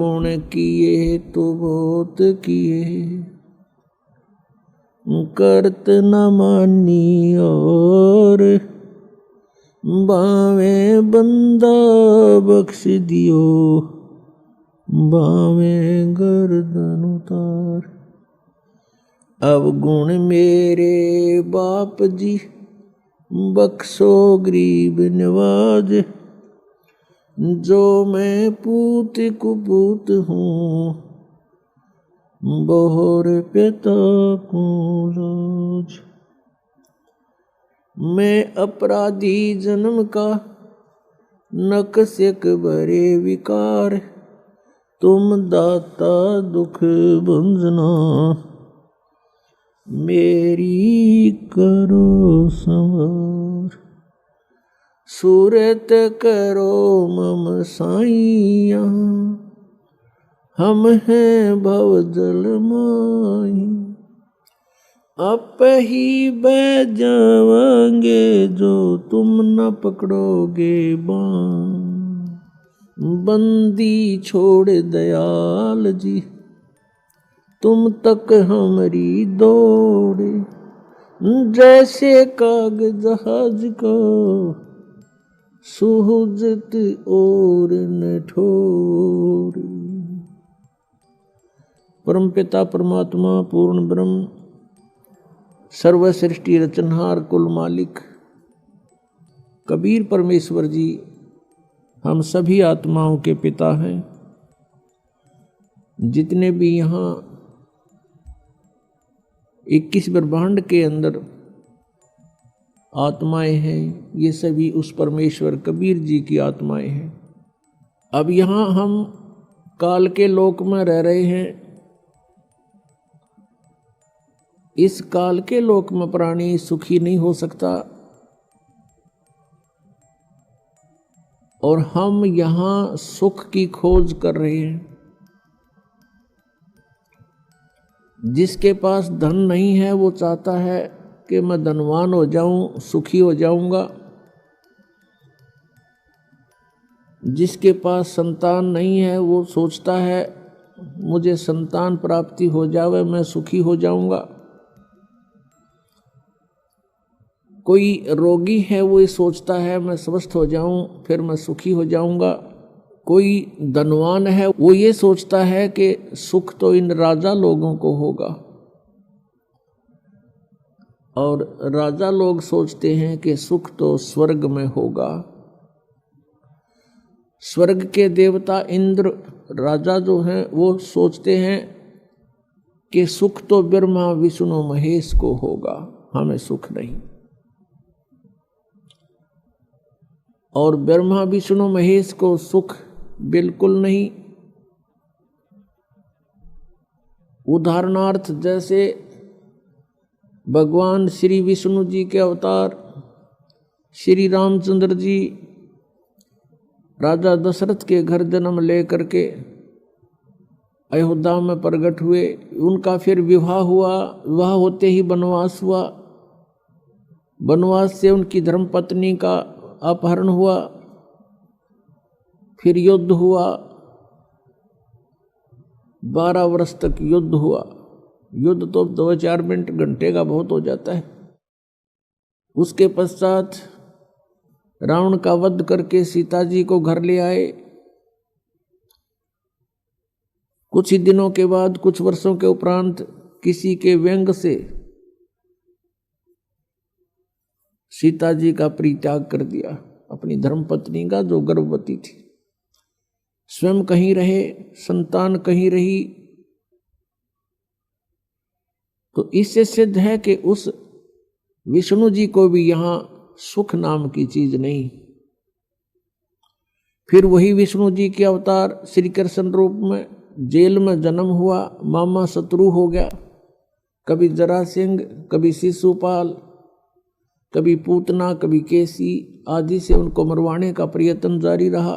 गुण किए तो बहुत किए, करत न मानी और बावे बंदा बख्श दियो, बावे गर्दन उतार। अब गुण मेरे बाप जी बख्शो गरीब नवाज, जो मैं पूत कुपूत हूँ बहुर पिता को लाज। मैं अपराधी जन्म का नकसिक भरे विकार, तुम दाता दुख भंजना मेरी करो संवार। सूरत करो मम साइया, हम हैं भव जल माई। आप ही बह जावांगे जो तुम न पकड़ोगे बाण। बंदी छोड़ दयाल जी तुम तक हमारी दौड़े, जैसे काग जहाज को सुहजत और नठोर। परमपिता परमात्मा पूर्ण ब्रह्म सर्व सृष्टि रचनहार कुल मालिक कबीर परमेश्वर जी हम सभी आत्माओं के पिता हैं। जितने भी यहाँ 21 ब्रह्मांड के अंदर आत्माएं हैं, ये सभी उस परमेश्वर कबीर जी की आत्माएं हैं। अब यहाँ हम काल के लोक में रह रहे हैं। इस काल के लोक में प्राणी सुखी नहीं हो सकता, और हम यहाँ सुख की खोज कर रहे हैं। जिसके पास धन नहीं है वो चाहता है कि मैं धनवान हो जाऊं, सुखी हो जाऊंगा। जिसके पास संतान नहीं है वो सोचता है मुझे संतान प्राप्ति हो जावे, मैं सुखी हो जाऊंगा। कोई रोगी है वो ये सोचता है मैं स्वस्थ हो जाऊं फिर मैं सुखी हो जाऊंगा। कोई धनवान है वो ये सोचता है कि सुख तो इन राजा लोगों को होगा, और राजा लोग सोचते हैं कि सुख तो स्वर्ग में होगा। स्वर्ग के देवता इंद्र राजा जो हैं वो सोचते हैं कि सुख तो ब्रह्मा विष्णु महेश को होगा, हमें सुख नहीं। और ब्रह्मा विष्णु महेश को सुख बिल्कुल नहीं। उदाहरणार्थ जैसे भगवान श्री विष्णु जी के अवतार श्री रामचंद्र जी राजा दशरथ के घर जन्म लेकर के अयोध्या में प्रकट हुए। उनका फिर विवाह हुआ, विवाह होते ही वनवास हुआ। वनवास से उनकी धर्मपत्नी का अपहरण हुआ, फिर युद्ध हुआ, 12 वर्ष तक युद्ध हुआ। युद्ध तो 2-4 मिनट घंटे का बहुत हो जाता है। उसके पश्चात रावण का वध करके सीता जी को घर ले आए। कुछ ही दिनों के बाद, कुछ वर्षों के उपरांत किसी के व्यंग से सीता जी का परित्याग कर दिया, अपनी धर्मपत्नी का जो गर्भवती थी। स्वयं कहीं रहे, संतान कहीं रही। तो इससे सिद्ध है कि उस विष्णु जी को भी यहाँ सुख नाम की चीज नहीं। फिर वही विष्णु जी के अवतार श्री कृष्ण रूप में जेल में जन्म हुआ, मामा शत्रु हो गया। कभी जरासिंह, कभी शिशुपाल, कभी पूतना, कभी केसी आदि से उनको मरवाने का प्रयत्न जारी रहा।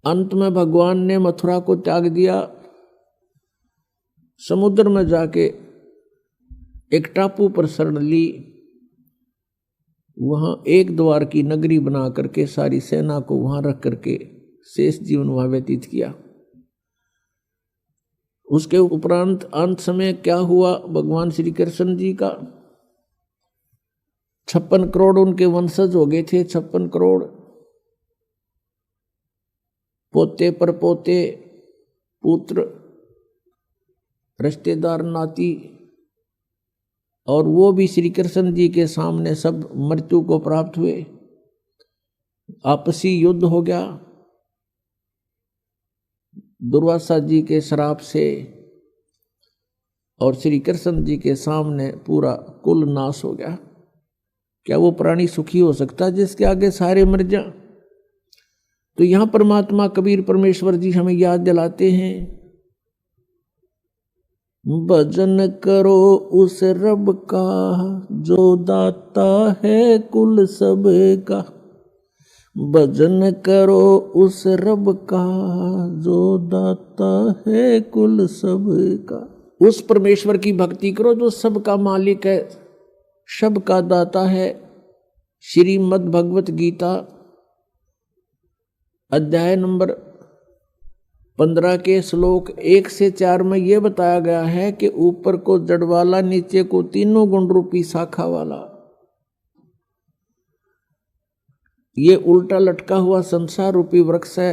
अंत में भगवान ने मथुरा को त्याग दिया। समुद्र में जाके एक टापू पर शरण ली। वहां एक द्वार की नगरी बना करके सारी सेना को वहां रख करके शेष जीवन वहां व्यतीत किया। उसके उपरांत अंत समय क्या हुआ भगवान श्री कृष्ण जी का, 56 करोड़ उनके वंशज हो गए थे। 56 करोड़ पोते पर पोते, पुत्र, रिश्तेदार, नाती, और वो भी श्री कृष्ण जी के सामने सब मृत्यु को प्राप्त हुए। आपसी युद्ध हो गया दुर्वासा जी के श्राप से, और श्री कृष्ण जी के सामने पूरा कुल नाश हो गया। क्या वो प्राणी सुखी हो सकता है जिसके आगे सारे मर जाएं? तो यहां परमात्मा कबीर परमेश्वर जी हमें याद दिलाते हैं, भजन करो उस रब का जो दाता है कुल सब का। भजन करो उस रब का जो दाता है कुल सब का। उस परमेश्वर की भक्ति करो जो सबका मालिक है, सबका दाता है। श्रीमद् भगवत गीता अध्याय नंबर 15 के श्लोक 1 से 4 में यह बताया गया है कि ऊपर को जड़ वाला, नीचे को तीनों गुण रूपी शाखा वाला, ये उल्टा लटका हुआ संसार रूपी वृक्ष है।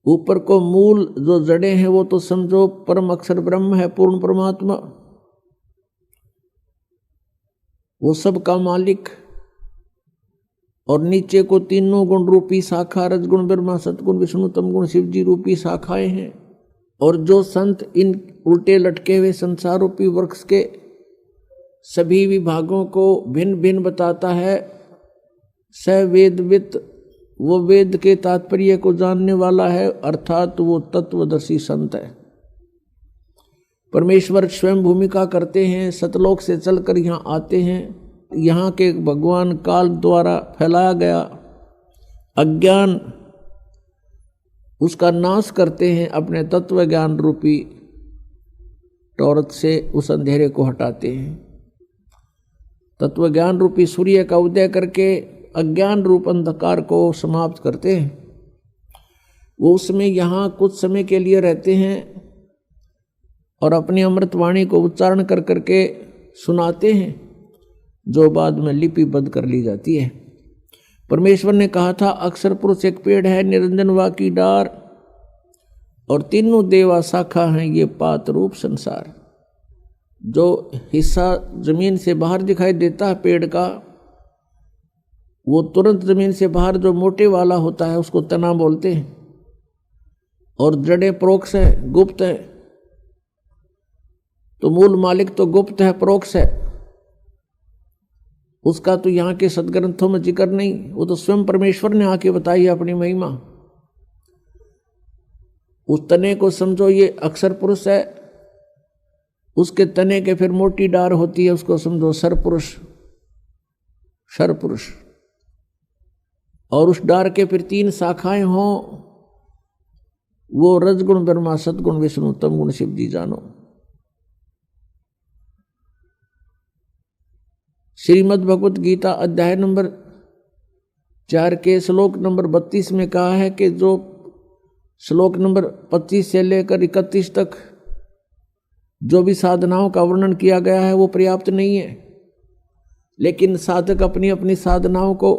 ऊपर को मूल जो जड़ें हैं वो तो समझो परम अक्षर ब्रह्म है, पूर्ण परमात्मा, वो सब का मालिक। और नीचे को तीनों गुण रूपी शाखा, रजगुण ब्रह्मा, सतगुण विष्णु, तमगुण शिव जी रूपी शाखाएं हैं। और जो संत इन उल्टे लटके हुए संसार रूपी वृक्ष के सभी विभागों को भिन्न भिन्न बताता है, स वेदवित, वो वेद के तात्पर्य को जानने वाला है, अर्थात वो तत्वदर्शी संत है। परमेश्वर स्वयं भूमिका करते हैं, सतलोक से चलकर यहाँ आते हैं। यहाँ के भगवान काल द्वारा फैलाया गया अज्ञान, उसका नाश करते हैं, अपने तत्व ज्ञान रूपी टॉर्च से उस अंधेरे को हटाते हैं। तत्व ज्ञान रूपी सूर्य का उदय करके अज्ञान रूप अंधकार को समाप्त करते हैं। वो उसमें यहाँ कुछ समय के लिए रहते हैं और अपनी अमृतवाणी को उच्चारण कर करके सुनाते हैं, जो बाद में लिपिबद्ध कर ली जाती है। परमेश्वर ने कहा था, अक्षर पुरुष एक पेड़ है, निरंजन वा की डार, और तीनों देवा शाखा हैं ये पात रूप संसार। जो हिस्सा जमीन से बाहर दिखाई देता है पेड़ का, वो तुरंत जमीन से बाहर जो मोटे वाला होता है उसको तना बोलते हैं। और जड़ें परोक्ष है, गुप्त है। तो मूल मालिक तो गुप्त है, परोक्ष है, उसका तो यहाँ के सदग्रंथों में जिक्र नहीं। वो तो स्वयं परमेश्वर ने आके बताई है अपनी महिमा। उस तने को समझो ये अक्षर पुरुष है, उसके तने के फिर मोटी डार होती है, उसको समझो सरपुरुष, सरपुरुष। और उस डार के फिर 3 शाखाएं हों, वो रजगुण ब्रह्मा, सतगुण विष्णु, तमगुण शिव जी जानो। श्रीमद् भगवत गीता अध्याय नंबर 4 के श्लोक नंबर 32 में कहा है कि जो श्लोक नंबर 25 से लेकर 31 तक जो भी साधनाओं का वर्णन किया गया है वो पर्याप्त नहीं है। लेकिन साधक अपनी अपनी साधनाओं को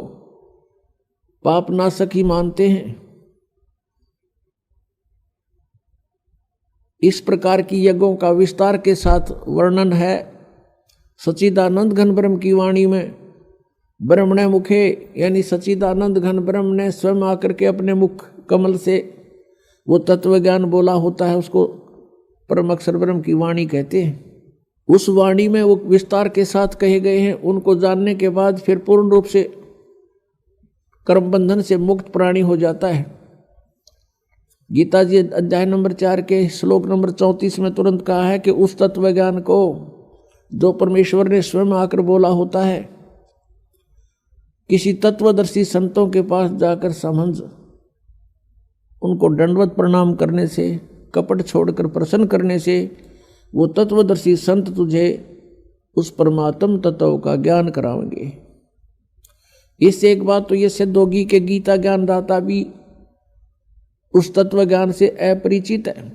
पाप नाशक ही मानते हैं। इस प्रकार की यज्ञों का विस्तार के साथ वर्णन है सच्चिदानंद घन ब्रह्म की वाणी में। ब्रह्मणे मुखे, यानी सच्चिदानंद घन ब्रह्म ने स्वयं आकर के अपने मुख कमल से वो तत्व ज्ञान बोला होता है, उसको परम अक्षर ब्रह्म की वाणी कहते हैं। उस वाणी में वो विस्तार के साथ कहे गए हैं। उनको जानने के बाद फिर पूर्ण रूप से कर्म बंधन से मुक्त प्राणी हो जाता है। गीता जी अध्याय नंबर 4 के श्लोक नंबर 34 में तुरंत कहा है कि उस तत्व ज्ञान को जो परमेश्वर ने स्वयं आकर बोला होता है, किसी तत्वदर्शी संतों के पास जाकर समझ उनको दंडवत प्रणाम करने से, कपट छोड़कर प्रसन्न करने से वो तत्वदर्शी संत तुझे उस परमात्म तत्व का ज्ञान कराएंगे। इससे एक बात तो ये सिद्ध होगी कि गीता ज्ञानदाता भी उस तत्व ज्ञान से अपरिचित है,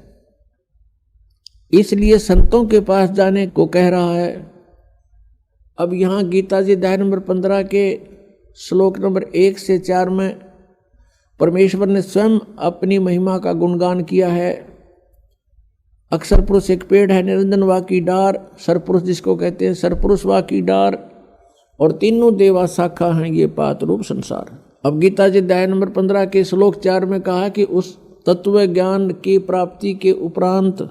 इसलिए संतों के पास जाने को कह रहा है। अब यहां गीता जी अध्याय नंबर 15 के श्लोक नंबर 1 से 4 में परमेश्वर ने स्वयं अपनी महिमा का गुणगान किया है। अक्षर पुरुष एक पेड़ है, निरंजन वा की डार, सरपुरुष जिसको कहते हैं, सरपुरुष वा की डार, और तीनों देवा शाखा हैं ये पात रूप संसार। अब गीता जी अध्याय नंबर 15 के श्लोक 4 में कहा कि उस तत्व ज्ञान की प्राप्ति के उपरांत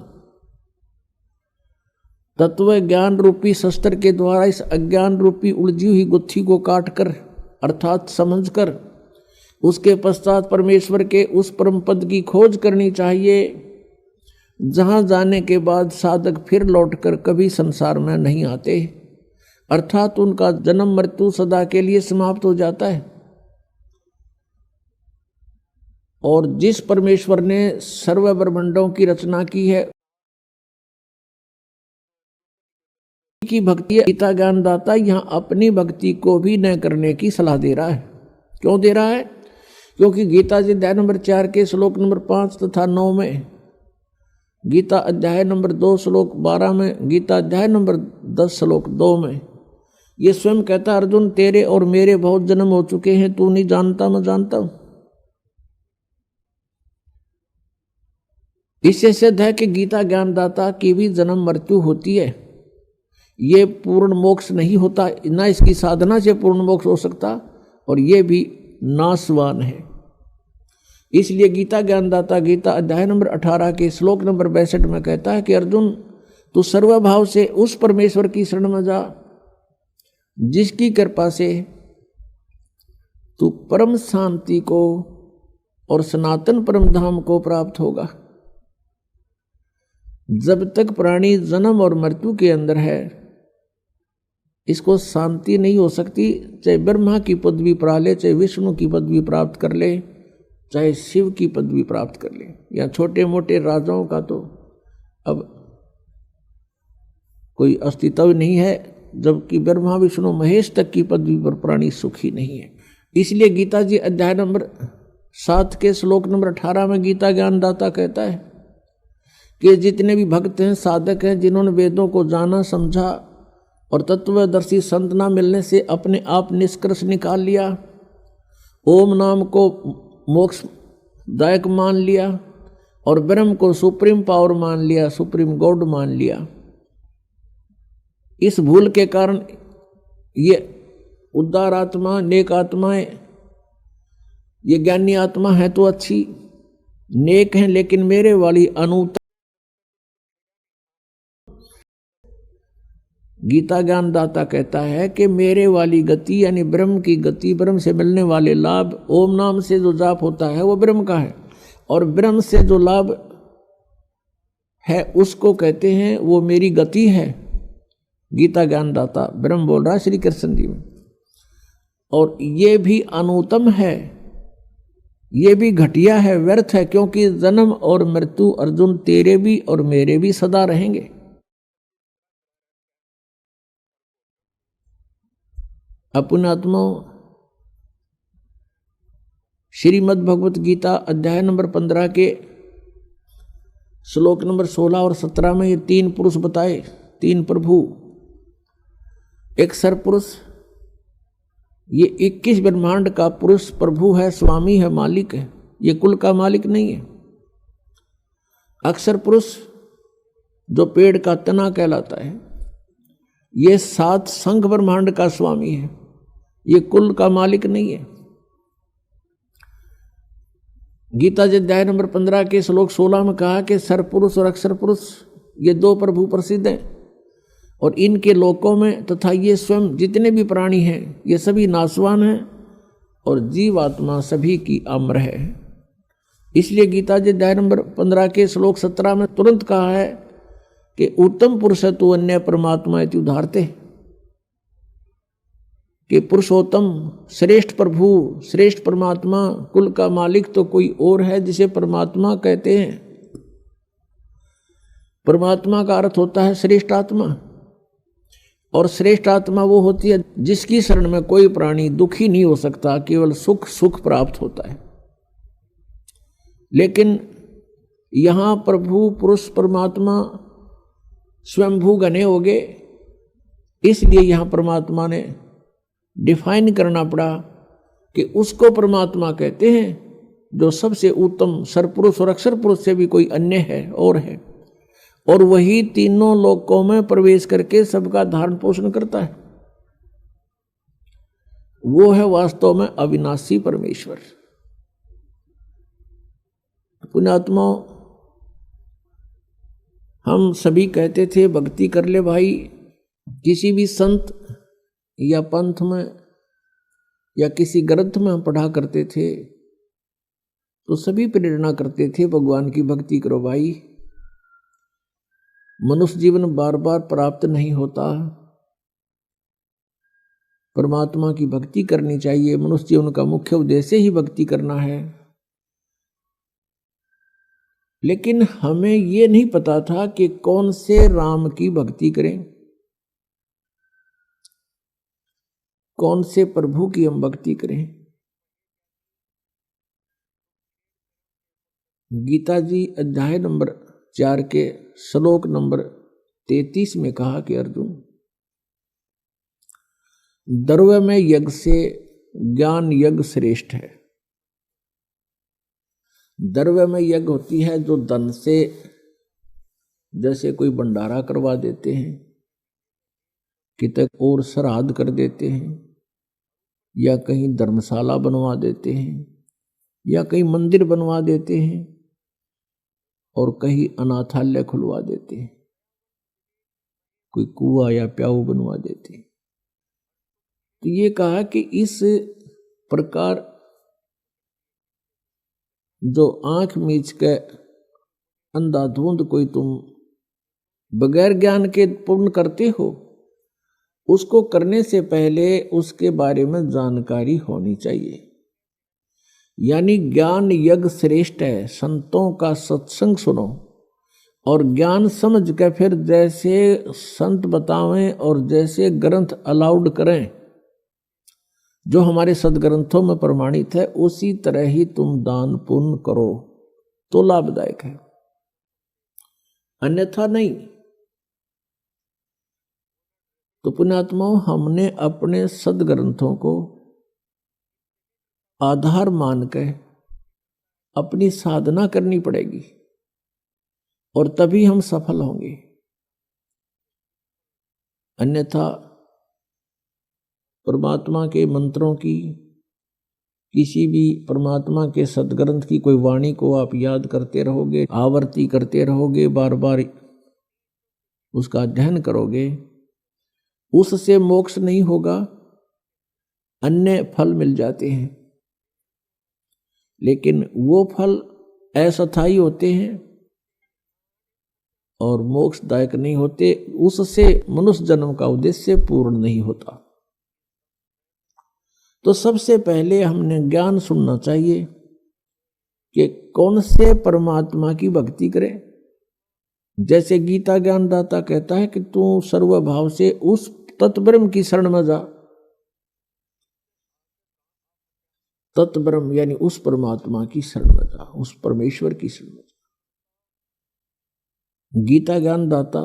तत्व ज्ञान रूपी शस्त्र के द्वारा इस अज्ञान रूपी उलझी हुई गुत्थी को काटकर अर्थात समझकर उसके पश्चात परमेश्वर के उस परम पद की खोज करनी चाहिए, जहां जाने के बाद साधक फिर लौटकर कभी संसार में नहीं आते, अर्थात उनका जन्म मृत्यु सदा के लिए समाप्त हो जाता है। और जिस परमेश्वर ने सर्व ब्रह्मांडों की रचना की है की भक्ति गीता ज्ञानदाता यहां अपनी भक्ति को भी न करने की सलाह दे रहा है। क्यों दे रहा है? क्योंकि गीता जी अध्याय नंबर 4 के श्लोक नंबर 5 तथा 9 में, गीता अध्याय नंबर 2 श्लोक 12 में, गीता अध्याय नंबर 10 श्लोक 2 में ये स्वयं कहता, अर्जुन तेरे और मेरे बहुत जन्म हो चुके हैं, तू नहीं जानता मैं जानता हूं। इससे सिद्ध है कि गीता ज्ञानदाता की भी जन्म मृत्यु होती है। ये पूर्ण मोक्ष नहीं होता, ना इसकी साधना से पूर्ण मोक्ष हो सकता, और ये भी नाशवान है। इसलिए गीता ज्ञानदाता गीता अध्याय नंबर 18 के श्लोक नंबर 62 में कहता है कि अर्जुन तू सर्वभाव से उस परमेश्वर की शरण में जा जिसकी कृपा से तू परम शांति को और सनातन परम धाम को प्राप्त होगा। जब तक प्राणी जन्म और मृत्यु के अंदर है इसको शांति नहीं हो सकती, चाहे ब्रह्मा की पदवी पा ले, चाहे विष्णु की पदवी प्राप्त कर ले, चाहे शिव की पदवी प्राप्त कर ले, या छोटे मोटे राजाओं का तो अब कोई अस्तित्व नहीं है, जबकि ब्रह्मा विष्णु महेश तक की पदवी पर प्राणी सुखी नहीं है। इसलिए गीता जी अध्याय नंबर 7 के श्लोक नंबर 18 में गीता ज्ञानदाता कहता है कि जितने भी भक्त हैं, साधक हैं, जिन्होंने वेदों को जाना समझा और तत्वदर्शी संत ना मिलने से अपने आप निष्कर्ष निकाल लिया, ओम नाम को मोक्षदायक मान लिया और ब्रह्म को सुप्रीम पावर मान लिया, सुप्रीम गॉड मान लिया, इस भूल के कारण ये उदार आत्मा, नेक आत्माएं, ये ज्ञानी आत्मा है तो अच्छी नेक है, लेकिन मेरे वाली अनूत गीता ज्ञानदाता कहता है कि मेरे वाली गति यानी ब्रह्म की गति, ब्रह्म से मिलने वाले लाभ, ओम नाम से जो जाप होता है वो ब्रह्म का है, और ब्रह्म से जो लाभ है उसको कहते हैं वो मेरी गति है। गीता ज्ञानदाता ब्रह्म बोल रहा है श्री कृष्ण जी में, और ये भी अनुत्तम है, ये भी घटिया है, व्यर्थ है, क्योंकि जन्म और मृत्यु अर्जुन तेरे भी और मेरे भी सदा रहेंगे। अपनात्माओं, श्रीमद् भगवत गीता अध्याय नंबर 15 के श्लोक नंबर 16 और 17 में ये 3 पुरुष बताए, 3 प्रभु, एक सरपुरुष, ये 21 ब्रह्मांड का पुरुष प्रभु है, स्वामी है, मालिक है, ये कुल का मालिक नहीं है। अक्षर पुरुष जो पेड़ का तना कहलाता है, ये 7 संघ ब्रह्मांड का स्वामी है, ये कुल का मालिक नहीं है। गीता जी अध्याय नंबर 15 के श्लोक 16 में कहा कि सरपुरुष और अक्षर पुरुष ये 2 प्रभु प्रसिद्ध हैं, और इनके लोकों में तथा ये स्वयं जितने भी प्राणी हैं ये सभी नाशवान हैं, और जीवात्मा सभी की अमर है। इसलिए गीता जी अध्याय नंबर 15 के श्लोक 17 में तुरंत कहा है कि उत्तम पुरुष तो अन्य परमात्मा इति उदाहरते, कि पुरुषोत्तम श्रेष्ठ प्रभु, श्रेष्ठ परमात्मा, कुल का मालिक तो कोई और है जिसे परमात्मा कहते हैं। परमात्मा का अर्थ होता है श्रेष्ठ आत्मा, और श्रेष्ठ आत्मा वो होती है जिसकी शरण में कोई प्राणी दुखी नहीं हो सकता, केवल सुख सुख प्राप्त होता है। लेकिन यहां प्रभु पुरुष परमात्मा स्वयंभू घने हो गए, इसलिए यहां परमात्मा ने डिफाइन करना पड़ा कि उसको परमात्मा कहते हैं जो सबसे उत्तम सरपुरुष और अक्षर पुरुष से भी कोई अन्य है और है, और वही तीनों लोकों में प्रवेश करके सबका धारण पोषण करता है। वो है वास्तव में अविनाशी परमेश्वर। पुण्यात्मा, हम सभी कहते थे भक्ति कर ले भाई, किसी भी संत या पंथ में या किसी ग्रंथ में हम पढ़ा करते थे तो सभी प्रेरणा करते थे भगवान की भक्ति करो भाई। मनुष्य जीवन बार बार प्राप्त नहीं होता, परमात्मा की भक्ति करनी चाहिए। मनुष्य जीवन का मुख्य उद्देश्य ही भक्ति करना है। लेकिन हमें ये नहीं पता था कि कौन से राम की भक्ति करें, कौन से प्रभु की हम भक्ति करें। गीता जी अध्याय नंबर 4 के श्लोक नंबर 33 में कहा कि अर्जुन, द्रव्य में यज्ञ से ज्ञान यज्ञ श्रेष्ठ है। द्रव्य में यज्ञ होती है जो धन से, जैसे कोई भंडारा करवा देते हैं, कितक और श्राद्ध कर देते हैं, या कहीं धर्मशाला बनवा देते हैं, या कहीं मंदिर बनवा देते हैं, और कहीं अनाथालय खुलवा देते हैं, कोई कुआं या प्याऊ बनवा देते हैं। तो ये कहा कि इस प्रकार जो आंख मीच के अंधाधुंध कोई तुम बगैर ज्ञान के पूर्ण करते हो, उसको करने से पहले उसके बारे में जानकारी होनी चाहिए। यानी ज्ञान यज्ञ श्रेष्ठ है। संतों का सत्संग सुनो और ज्ञान समझ के फिर जैसे संत बतावें और जैसे ग्रंथ अलाउड करें, जो हमारे सदग्रंथों में प्रमाणित है, उसी तरह ही तुम दान पुण्य करो तो लाभदायक है, अन्यथा नहीं। तो पुण्यात्माओं, हमने अपने सदग्रंथों को आधार मान के अपनी साधना करनी पड़ेगी और तभी हम सफल होंगे। अन्यथा परमात्मा के मंत्रों की, किसी भी परमात्मा के सदग्रंथ की कोई वाणी को आप याद करते रहोगे, आवर्ती करते रहोगे, बार बार उसका अध्ययन करोगे, उससे मोक्ष नहीं होगा, अन्य फल मिल जाते हैं। लेकिन वो फल अस्थायी होते हैं और मोक्षदायक नहीं होते, उससे मनुष्य जन्म का उद्देश्य पूर्ण नहीं होता। तो सबसे पहले हमने ज्ञान सुनना चाहिए कि कौन से परमात्मा की भक्ति करें। जैसे गीता ज्ञानदाता कहता है कि तू सर्वभाव से उस तत्ब्रह्म की शरण में जा। तत्ब्रह्म यानी उस परमात्मा की शरण में जा, उस परमेश्वर की शरण में जा। गीता ज्ञानदाता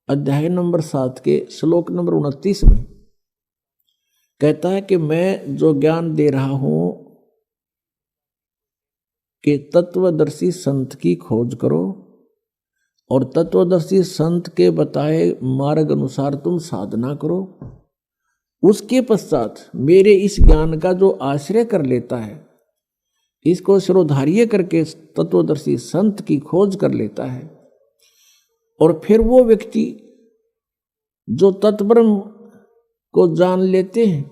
अध्याय नंबर 7 के श्लोक नंबर 29 में कहता है कि मैं जो ज्ञान दे रहा हूं कि तत्वदर्शी संत की खोज करो और तत्वदर्शी संत के बताए मार्ग अनुसार तुम साधना करो। उसके पश्चात मेरे इस ज्ञान का जो आश्रय कर लेता है, इसको शिरोधार्य करके तत्वदर्शी संत की खोज कर लेता है, और फिर वो व्यक्ति जो तत्ब्रह्म को जान लेते हैं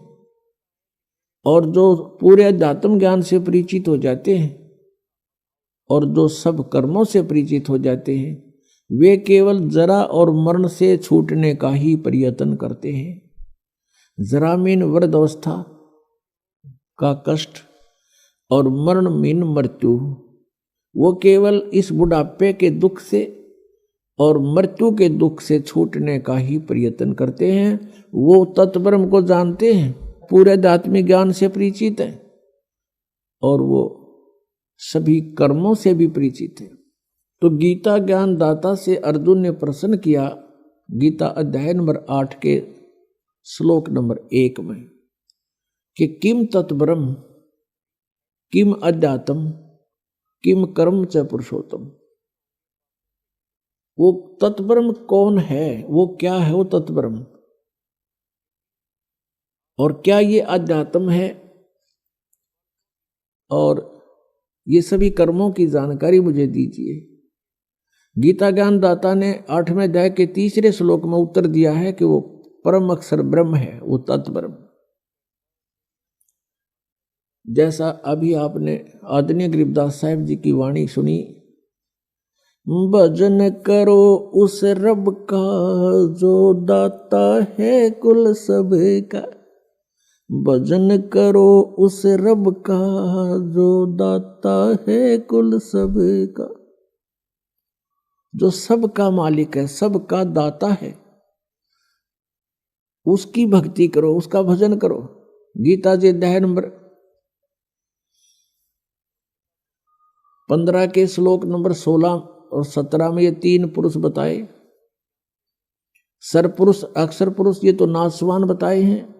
और जो पूरे अध्यात्म ज्ञान से परिचित हो जाते हैं और जो सब कर्मों से परिचित हो जाते हैं, वे केवल जरा और मरण से छूटने का ही प्रयत्न करते हैं। जरामीन वृद्धावस्था का कष्ट और मरण मीन मृत्यु, वो केवल इस बुढ़ापे के दुख से और मृत्यु के दुख से छूटने का ही प्रयत्न करते हैं। वो तत्ब्रह्म को जानते हैं, पूरे आध्यात्मिक ज्ञान से परिचित हैं और वो सभी कर्मों से भी परिचित है। तो गीता ज्ञान दाता से अर्जुन ने प्रश्न किया, गीता अध्याय नंबर 8 के श्लोक नंबर 1 में, कि किम तत्ब्रह्म किम अध्यात्म किम कर्म च पुरुषोत्तम। वो तत्ब्रह्म कौन है, वो क्या है वो तत्ब्रह्म, और क्या ये अध्यात्म है, और ये सभी कर्मों की जानकारी मुझे दीजिए। गीता ज्ञान दाता ने 8वें अध्याय के 3 श्लोक में उत्तर दिया है कि वो परम अक्षर ब्रह्म है, वो तत्ब्रह्म। जैसा अभी आपने आदरणीय गरीबदास साहिब जी की वाणी सुनी, भजन करो उस रब का जो दाता है कुल सबका, भजन करो उस रब का जो दाता है कुल सबका। जो सबका मालिक है, सबका दाता है, उसकी भक्ति करो, उसका भजन करो। गीता जी अध्याय नंबर 15 के श्लोक नंबर 16 और 17 में ये 3 पुरुष बताए। सरपुरुष, अक्षर पुरुष, ये तो नासवान बताए हैं।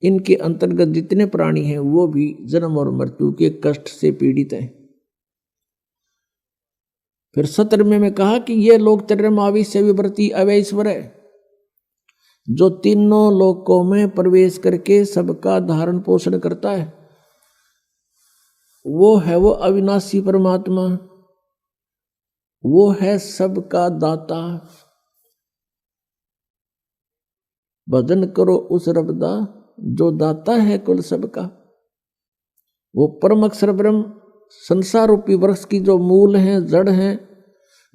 इनके अंतर्गत जितने प्राणी हैं वो भी जन्म और मृत्यु के कष्ट से पीड़ित हैं। फिर 17वें में कहा कि ये लोग त्रयमावी से विवर्ती अवैश्वर है, जो तीनों लोकों में प्रवेश करके सबका धारण पोषण करता है। वो है वो अविनाशी परमात्मा, वो है सबका दाता। भजन करो उस रब दा जो दाता है कुल सबका। वो परम अक्षर ब्रह्म संसार रूपी वृक्ष की जो मूल हैं, जड़ हैं,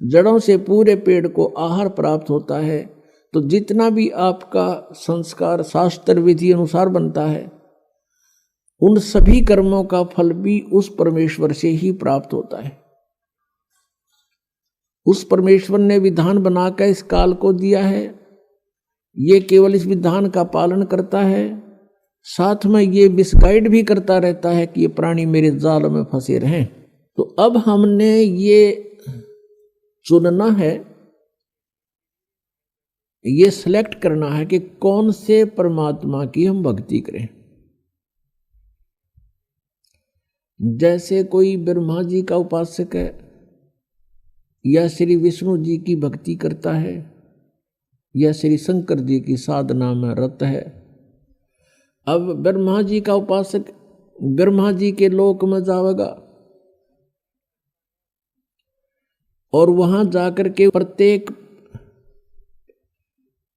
जड़ों से पूरे पेड़ को आहार प्राप्त होता है। तो जितना भी आपका संस्कार शास्त्र विधि अनुसार बनता है, उन सभी कर्मों का फल भी उस परमेश्वर से ही प्राप्त होता है। उस परमेश्वर ने विधान बनाकर इस काल को दिया है, ये केवल इस विधान का पालन करता है, साथ में ये मिसगाइड भी करता रहता है कि ये प्राणी मेरे जाल में फंसे रहें। तो अब हमने ये चुनना है, ये सिलेक्ट करना है कि कौन से परमात्मा की हम भक्ति करें। जैसे कोई ब्रह्मा जी का उपासक है या श्री विष्णु जी की भक्ति करता है या श्री शंकर जी की साधना में रत है। अब ब्रह्मा जी का उपासक ब्रह्मा जी के लोक में जाएगा और वहां जाकर के प्रत्येक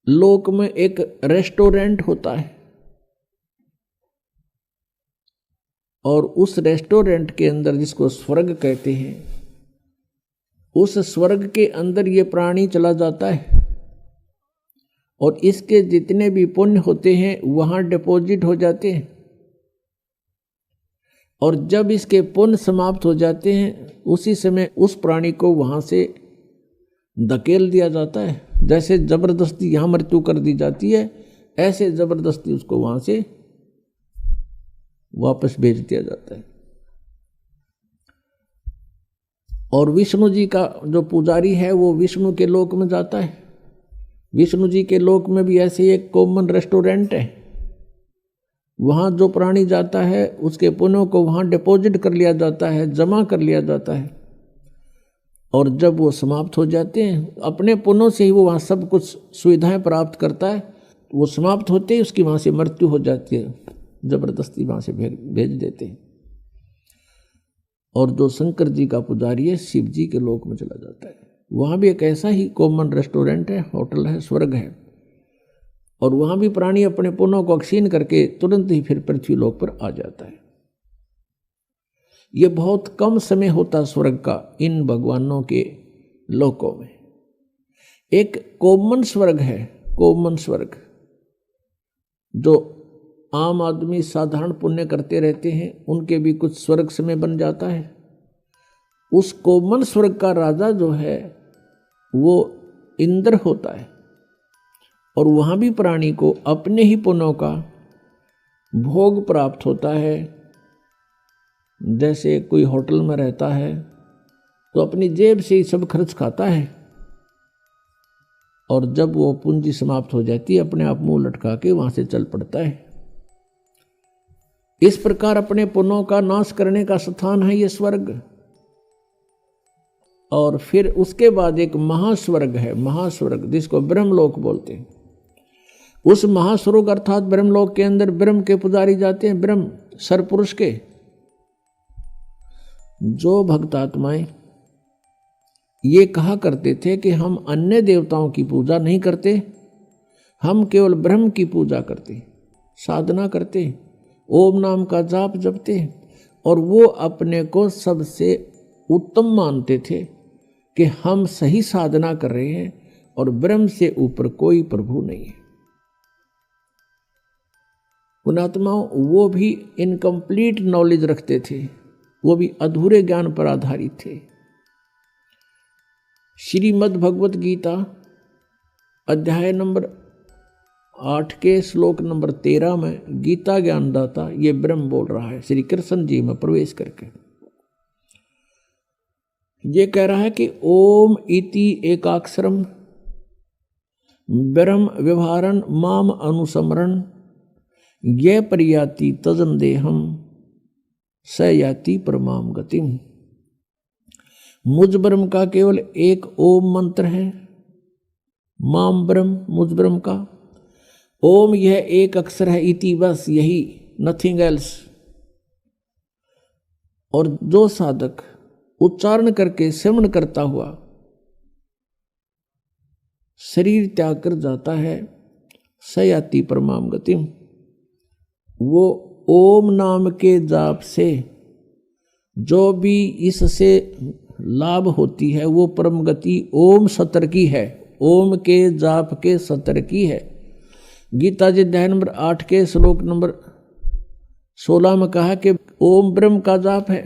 लोक में एक रेस्टोरेंट होता है और उस रेस्टोरेंट के अंदर, जिसको स्वर्ग कहते हैं, उस स्वर्ग के अंदर ये प्राणी चला जाता है और इसके जितने भी पुण्य होते हैं वहां डिपॉजिट हो जाते हैं। और जब इसके पुण्य समाप्त हो जाते हैं, उसी समय उस प्राणी को वहां से धकेल दिया जाता है। जैसे जबरदस्ती यहां मृत्यु कर दी जाती है, ऐसे जबरदस्ती उसको वहां से वापस भेज दिया जाता है। और विष्णु जी का जो पुजारी है वो विष्णु के लोक में जाता है। विष्णु जी के लोक में भी ऐसे एक कॉमन रेस्टोरेंट है, वहां जो प्राणी जाता है उसके पुण्यों को वहां डिपॉजिट कर लिया जाता है, जमा कर लिया जाता है। और जब वो समाप्त हो जाते हैं, अपने पुण्यों से ही वो वहाँ सब कुछ सुविधाएं प्राप्त करता है। वो समाप्त होते ही उसकी वहाँ से मृत्यु हो जाती है, जबरदस्ती वहाँ से भेज देते हैं। और जो शंकर जी का पुजारी है, शिव जी के लोक में चला जाता है। वहाँ भी एक ऐसा ही कॉमन रेस्टोरेंट है, होटल है, स्वर्ग है। और वहाँ भी प्राणी अपने पुण्यों को क्षीण करके तुरंत ही फिर पृथ्वी लोक पर आ जाता है। ये बहुत कम समय होता स्वर्ग का इन भगवानों के लोकों में। एक कॉमन स्वर्ग है, कॉमन स्वर्ग, जो आम आदमी साधारण पुण्य करते रहते हैं, उनके भी कुछ स्वर्ग समय बन जाता है। उस कॉमन स्वर्ग का राजा जो है वो इंद्र होता है, और वहाँ भी प्राणी को अपने ही पुण्यों का भोग प्राप्त होता है। जैसे कोई होटल में रहता है तो अपनी जेब से ही सब खर्च खाता है, और जब वो पूंजी समाप्त हो जाती है अपने आप मुंह लटका के वहां से चल पड़ता है। इस प्रकार अपने पुण्यों का नाश करने का स्थान है ये स्वर्ग। और फिर उसके बाद एक महास्वर्ग है, महास्वर्ग जिसको ब्रह्मलोक बोलते हैं। उस महास्वर्ग अर्थात ब्रह्मलोक के अंदर ब्रह्म के पुजारी जाते हैं, ब्रह्म सरपुरुष के। जो भक्तात्माएं ये कहा करते थे कि हम अन्य देवताओं की पूजा नहीं करते, हम केवल ब्रह्म की पूजा करते, साधना करते, ओम नाम का जाप जपते, और वो अपने को सबसे उत्तम मानते थे कि हम सही साधना कर रहे हैं और ब्रह्म से ऊपर कोई प्रभु नहीं है। पुणात्माओं वो भी इनकम्प्लीट नॉलेज रखते थे, वो भी अधूरे ज्ञान पर आधारित थे। श्रीमद् भगवत गीता अध्याय नंबर 8 के श्लोक नंबर 13 में गीता ज्ञानदाता ये ब्रह्म बोल रहा है, श्री कृष्ण जी में प्रवेश करके ये कह रहा है कि ओम इति एकाक्षरम ब्रह्म व्यवहारन माम अनुसमरण ये परियाति तजन देहम स याति परमाम गतिम। मुझ ब्रह्म का केवल एक ओम मंत्र है, माम ब्रह्म, मुझ ब्रह्म का ओम यह एक अक्षर है, इति बस यही, नथिंग एल्स। और जो साधक उच्चारण करके श्रवण करता हुआ शरीर त्याग कर जाता है, सयाति परमाम गतिम, वो ओम नाम के जाप से जो भी इससे लाभ होती है वो परम गति ओम सतर की है, ओम के जाप के सतर की है। गीता जी अध्याय नंबर 8 के श्लोक नंबर 16 में कहा कि ओम ब्रह्म का जाप है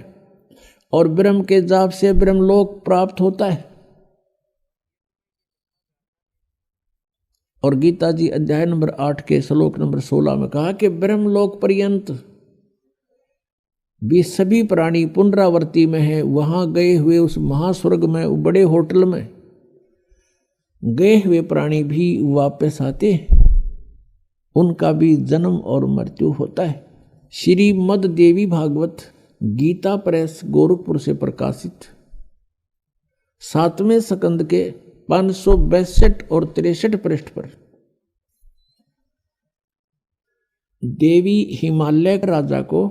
और ब्रह्म के जाप से ब्रह्मलोक प्राप्त होता है। और गीता जी अध्याय नंबर 8 के श्लोक नंबर 16 में कहा कि ब्रह्मलोक पर्यंत भी सभी प्राणी पुनरावर्ती में है। वहां गए हुए उस महास्वर्ग में, बड़े होटल में गए हुए प्राणी भी वापस आते, उनका भी जन्म और मृत्यु होता है। श्रीमद् देवी भागवत गीता प्रेस गोरखपुर से प्रकाशित 7वें स्कंद के 562 और 63 पृष्ठ पर देवी हिमालय राजा को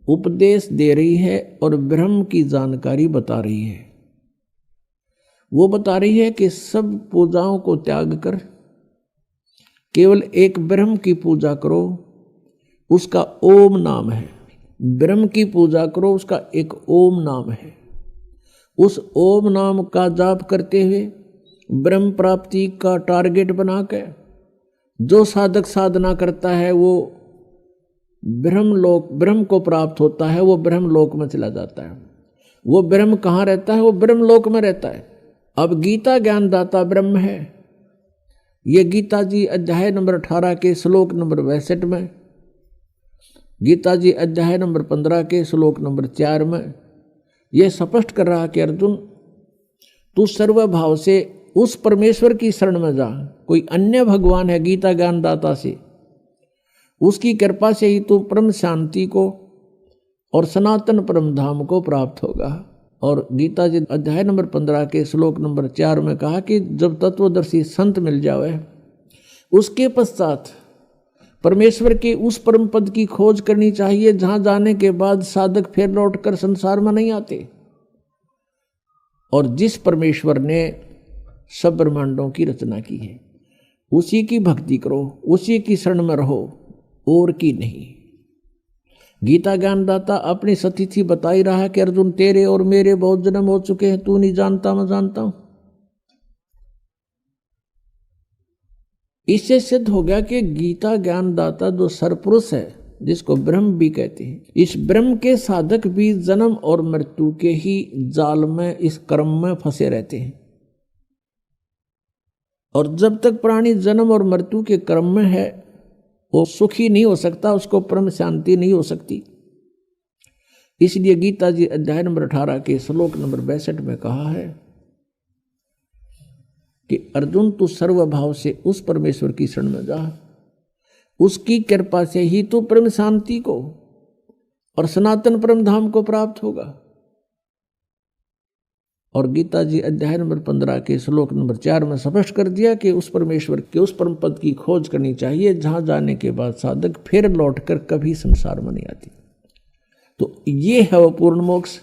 उपदेश दे रही है और ब्रह्म की जानकारी बता रही है। वो बता रही है कि सब पूजाओं को त्याग कर केवल एक ब्रह्म की पूजा करो, उसका ओम नाम है। ब्रह्म की पूजा करो, उसका एक ओम नाम है। उस ओम नाम का जाप करते हुए ब्रह्म प्राप्ति का टारगेट बनाकर जो साधक साधना करता है वो ब्रह्मलोक, ब्रह्म को प्राप्त होता है, वो ब्रह्मलोक में चला जाता है। वो ब्रह्म कहाँ रहता है? वो ब्रह्मलोक में रहता है। अब गीता ज्ञानदाता ब्रह्म है। ये गीता जी अध्याय नंबर 18 के श्लोक नंबर 62 में, गीता जी अध्याय नंबर 15 के श्लोक नंबर 4 में यह स्पष्ट कर रहा कि अर्जुन तू सर्वभाव से उस परमेश्वर की शरण में जा। कोई अन्य भगवान है गीता ज्ञानदाता से, उसकी कृपा से ही तू परम शांति को और सनातन परम धाम को प्राप्त होगा। और गीता जी अध्याय नंबर 15 के श्लोक नंबर 4 में कहा कि जब तत्वदर्शी संत मिल जावे उसके पश्चात परमेश्वर के उस परम पद की खोज करनी चाहिए जहां जाने के बाद साधक फिर लौटकर संसार में नहीं आते। और जिस परमेश्वर ने सब ब्रह्मांडों की रचना की है उसी की भक्ति करो, उसी की शरण में रहो, और की नहीं। गीता ज्ञानदाता अपनी सतिथि बता ही रहा है कि अर्जुन तेरे और मेरे बहुत जन्म हो चुके हैं, तू नहीं जानता मैं जानता हूं। इससे सिद्ध हो गया कि गीता ज्ञानदाता जो सरपुरुष है, जिसको ब्रह्म भी कहते हैं, इस ब्रह्म के साधक भी जन्म और मृत्यु के ही जाल में, इस कर्म में फंसे रहते हैं। और जब तक प्राणी जन्म और मृत्यु के क्रम में है वो सुखी नहीं हो सकता, उसको परम शांति नहीं हो सकती। इसलिए गीता जी अध्याय नंबर 18 के श्लोक नंबर 62 में कहा है कि अर्जुन तू सर्वभाव से उस परमेश्वर की शरण में जा, उसकी कृपा से ही तू परम शांति को और सनातन परम धाम को प्राप्त होगा। और गीता जी अध्याय नंबर 15 के श्लोक नंबर 4 में स्पष्ट कर दिया कि उस परमेश्वर के उस परम पद की खोज करनी चाहिए जहां जाने के बाद साधक फिर लौटकर कभी संसार में नहीं आती। तो ये है वो पूर्ण मोक्ष।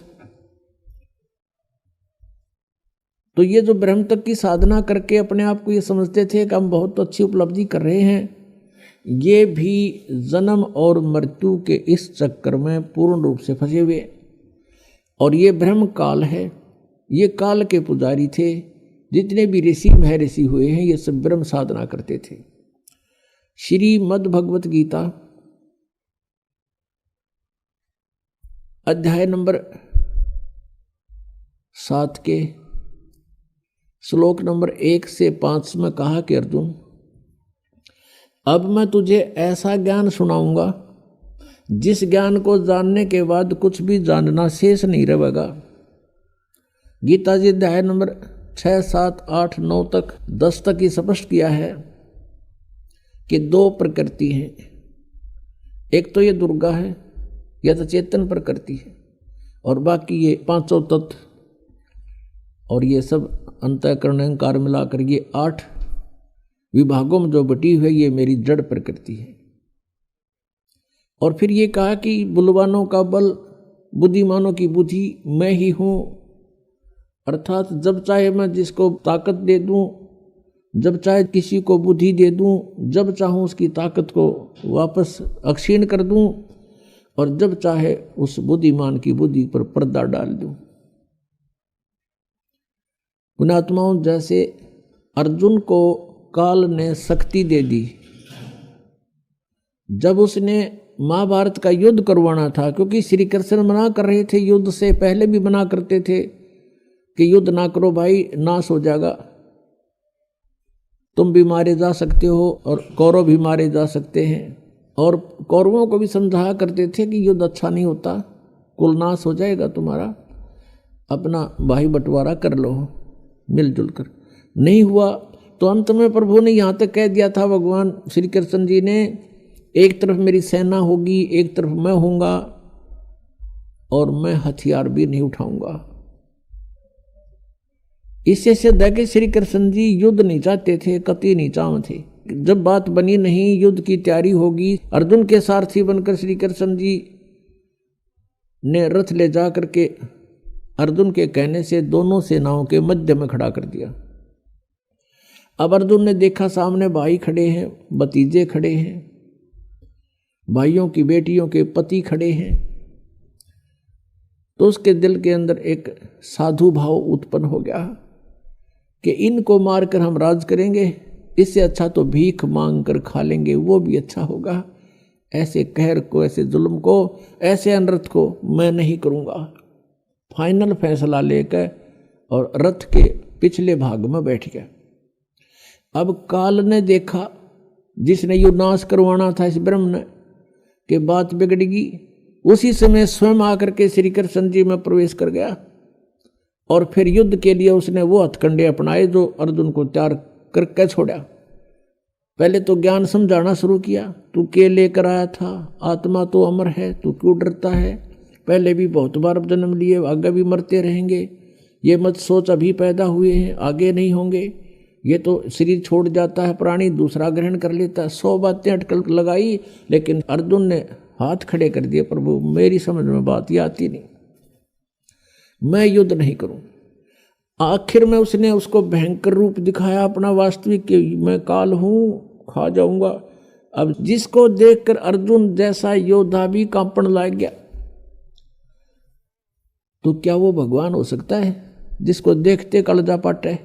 तो ये जो ब्रह्म तक की साधना करके अपने आप को ये समझते थे कि हम बहुत अच्छी उपलब्धि कर रहे हैं, ये भी जन्म और मृत्यु के इस चक्कर में पूर्ण रूप से फंसे हुए। और ये ब्रह्म काल है, ये काल के पुजारी थे। जितने भी ऋषि महर्षि हुए हैं ये सब ब्रह्म साधना करते थे। श्रीमद् भगवत गीता अध्याय नंबर 7 के श्लोक नंबर 1 से 5 में कहा कि अर्जुन अब मैं तुझे ऐसा ज्ञान सुनाऊंगा जिस ज्ञान को जानने के बाद कुछ भी जानना शेष नहीं रहेगा। गीता जी अध्याय नंबर 6, 7, 8, 9 तक 10 तक ही स्पष्ट किया है कि 2 प्रकृति हैं। एक तो ये दुर्गा है, यह तो चेतन प्रकृति है, और बाकी ये 5 तत्व और ये सब अंतःकरण अहंकार मिलाकर ये 8 विभागों में जो बटी हुई है ये मेरी जड़ प्रकृति है। और फिर ये कहा कि बलवानों का बल, बुद्धिमानों की बुद्धि मैं ही हूँ। अर्थात जब चाहे मैं जिसको ताकत दे दूँ, जब चाहे किसी को बुद्धि दे दूँ, जब चाहूँ उसकी ताकत को वापस अक्षीण कर दूँ, और जब चाहे उस बुद्धिमान की बुद्धि पर पर्दा डाल दूँ। पुण्यात्माओं, जैसे अर्जुन को काल ने शक्ति दे दी, जब उसने महाभारत का युद्ध करवाना था, क्योंकि श्री कृष्ण मना कर रहे थे, युद्ध से पहले भी मना करते थे कि युद्ध ना करो भाई, नाश हो जाएगा, तुम भी मारे जा सकते हो और कौरव भी मारे जा सकते हैं। और कौरवों को भी समझाया करते थे कि युद्ध अच्छा नहीं होता, कुल नाश हो जाएगा तुम्हारा, अपना भाई बंटवारा कर लो मिलजुल कर। नहीं हुआ तो अंत में प्रभु ने यहाँ तक कह दिया था, भगवान श्री कृष्ण जी ने, एक तरफ मेरी सेना होगी, एक तरफ मैं होऊंगा, और मैं हथियार भी नहीं उठाऊंगा। इससे सिद्ध है कि श्री कृष्ण जी युद्ध नहीं चाहते थे, कतई नहीं चाहते थे। जब बात बनी नहीं, युद्ध की तैयारी होगी, अर्जुन के सारथी बनकर श्री कृष्ण जी ने रथ ले जा करके अर्जुन के कहने से दोनों सेनाओं के मध्य में खड़ा कर दिया। अब अर्जुन ने देखा सामने भाई खड़े हैं, भतीजे खड़े हैं, भाइयों की बेटियों के पति खड़े हैं, तो उसके दिल के अंदर एक साधु भाव उत्पन्न हो गया कि इनको मारकर हम राज करेंगे, इससे अच्छा तो भीख मांग कर खा लेंगे, वो भी अच्छा होगा। ऐसे कहर को, ऐसे जुल्म को, ऐसे अनर्थ को मैं नहीं करूँगा। फाइनल फैसला लेकर और रथ के पिछले भाग में बैठ गया। अब काल ने देखा, जिसने यो नाश करवाना था इस ब्रह्म ने, कि बात बिगड़ेगी, उसी समय स्वयं आकर के श्री कृष्ण जी में प्रवेश कर गया। और फिर युद्ध के लिए उसने वो हथकंडे अपनाए जो अर्जुन को तैयार करके छोड़ा। पहले तो ज्ञान समझाना शुरू किया, तू के लेकर आया था, आत्मा तो अमर है, तू क्यों डरता है, पहले भी बहुत बार जन्म लिए, आगे भी मरते रहेंगे, ये मत सोच अभी पैदा हुए हैं आगे नहीं होंगे, ये तो शरीर छोड़ जाता है प्राणी, दूसरा ग्रहण कर लेता है। 100 बातें अटकल लगाई, लेकिन अर्जुन ने हाथ खड़े कर दिए, प्रभु मेरी समझ में बात ये आती नहीं, मैं युद्ध नहीं करूं। आखिर में उसने उसको भयंकर रूप दिखाया अपना वास्तविक, कि मैं काल हूं, खा जाऊंगा। अब जिसको देखकर अर्जुन जैसा योद्धा भी कांपण लग गया, तो क्या वो भगवान हो सकता है जिसको देखते कलजा पाटे?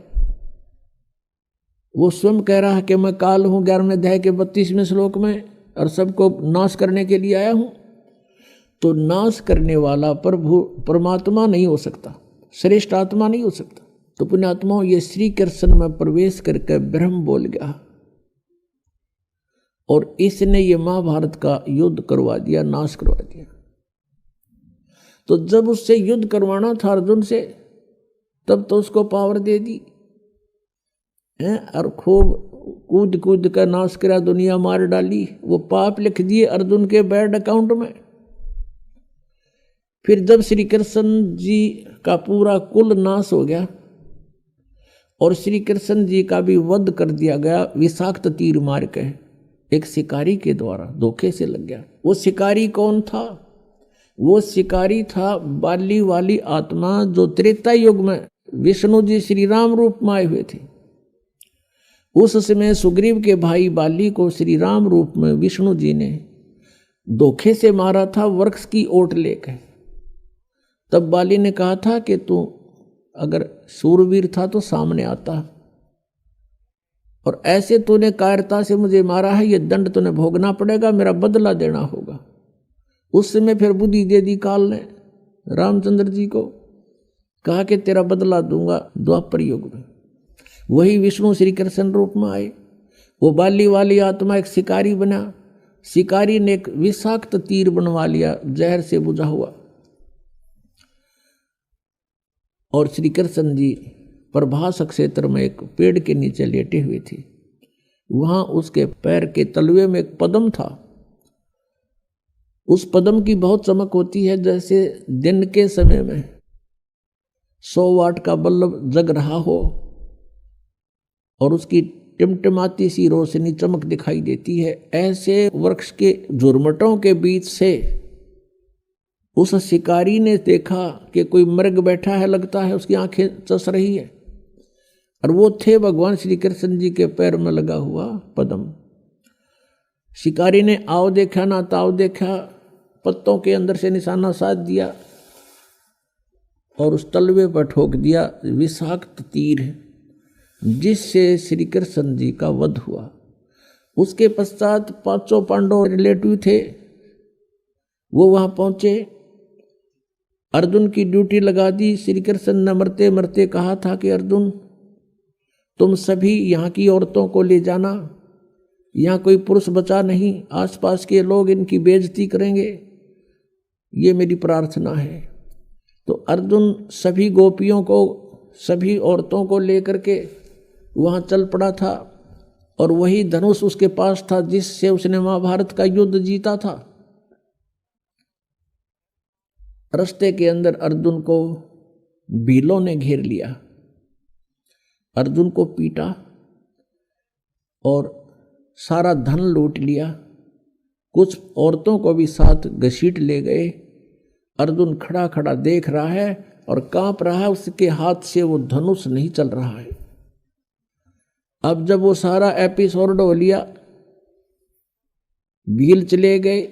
वो स्वयं कह रहा है कि मैं काल हूं 11वें अध्याय के 32वें श्लोक में, और सबको नाश करने के लिए आया हूं। तो नाश करने वाला प्रभु परमात्मा नहीं हो सकता, श्रेष्ठ आत्मा नहीं हो सकता। तो पुण्यात्माओं, ये श्री कृष्ण में प्रवेश करके ब्रह्म बोल गया और इसने ये महाभारत का युद्ध करवा दिया, नाश करवा दिया। तो जब उससे युद्ध करवाना था अर्जुन से, तब तो उसको पावर दे दी है और खूब कूद कूद कर नाश करा, दुनिया मार डाली, वो पाप लिख दिए अर्जुन के बैड अकाउंट में। फिर जब श्री कृष्ण जी का पूरा कुल नाश हो गया और श्री कृष्ण जी का भी वध कर दिया गया विषाक्त तीर मार के, एक शिकारी के द्वारा धोखे से लग गया। वो शिकारी कौन था? वो शिकारी था बाली वाली आत्मा, जो त्रेता युग में विष्णु जी श्री राम रूप में आए हुए थे। उस समय सुग्रीव के भाई बाली को श्री राम रूप में विष्णु जी ने धोखे से मारा था, वृक्ष की ओट लेकर। तब बाली ने कहा था कि तू अगर सूरवीर था तो सामने आता, और ऐसे तूने कायरता से मुझे मारा है, ये दंड तूने भोगना पड़ेगा, मेरा बदला देना होगा। उस समय फिर बुद्धि दे दी काल ने रामचंद्र जी को, कहा कि तेरा बदला दूंगा द्वापर युग में। वही विष्णु श्री कृष्ण रूप में आए। वो बाली वाली आत्मा एक शिकारी बना, शिकारी ने एक विषाक्त तीर बनवा लिया जहर से बुझा हुआ, और श्री कृष्ण जी प्रभास क्षेत्र में एक पेड़ के नीचे लेटे हुए थे। वहां उसके पैर के तलवे में एक पद्म था। उस पद्म की बहुत चमक होती है, जैसे दिन के समय में 100 वाट का बल्ब जग रहा हो और उसकी टिमटिमाती सी रोशनी चमक दिखाई देती है। ऐसे वृक्ष के झुरमटों के बीच से उस शिकारी ने देखा कि कोई मृग बैठा है, लगता है उसकी आंखें चस रही है, और वो थे भगवान श्री कृष्ण जी के पैर में लगा हुआ पद्म। शिकारी ने आओ देखा ना ताव देखा, पत्तों के अंदर से निशाना साध दिया और उस तलवे पर ठोक दिया विषाक्त तीर, जिससे श्री कृष्ण जी का वध हुआ। उसके पश्चात 500 पांडव रिलेटिव थे, वो वहां पहुंचे, अर्जुन की ड्यूटी लगा दी। श्री कृष्ण ने मरते मरते कहा था कि अर्जुन तुम सभी यहाँ की औरतों को ले जाना, यहाँ कोई पुरुष बचा नहीं, आसपास के लोग इनकी बेइज्जती करेंगे, ये मेरी प्रार्थना है। तो अर्जुन सभी गोपियों को, सभी औरतों को लेकर के वहाँ चल पड़ा था, और वही धनुष उसके पास था जिससे उसने महाभारत का युद्ध जीता था। रास्ते के अंदर अर्जुन को भीलों ने घेर लिया, अर्जुन को पीटा और सारा धन लूट लिया, कुछ औरतों को भी साथ घसीट ले गए। अर्जुन खड़ा खड़ा देख रहा है और कांप रहा है, उसके हाथ से वो धनुष नहीं चल रहा है। अब जब वो सारा एपिसोड हो लिया, भील चले गए,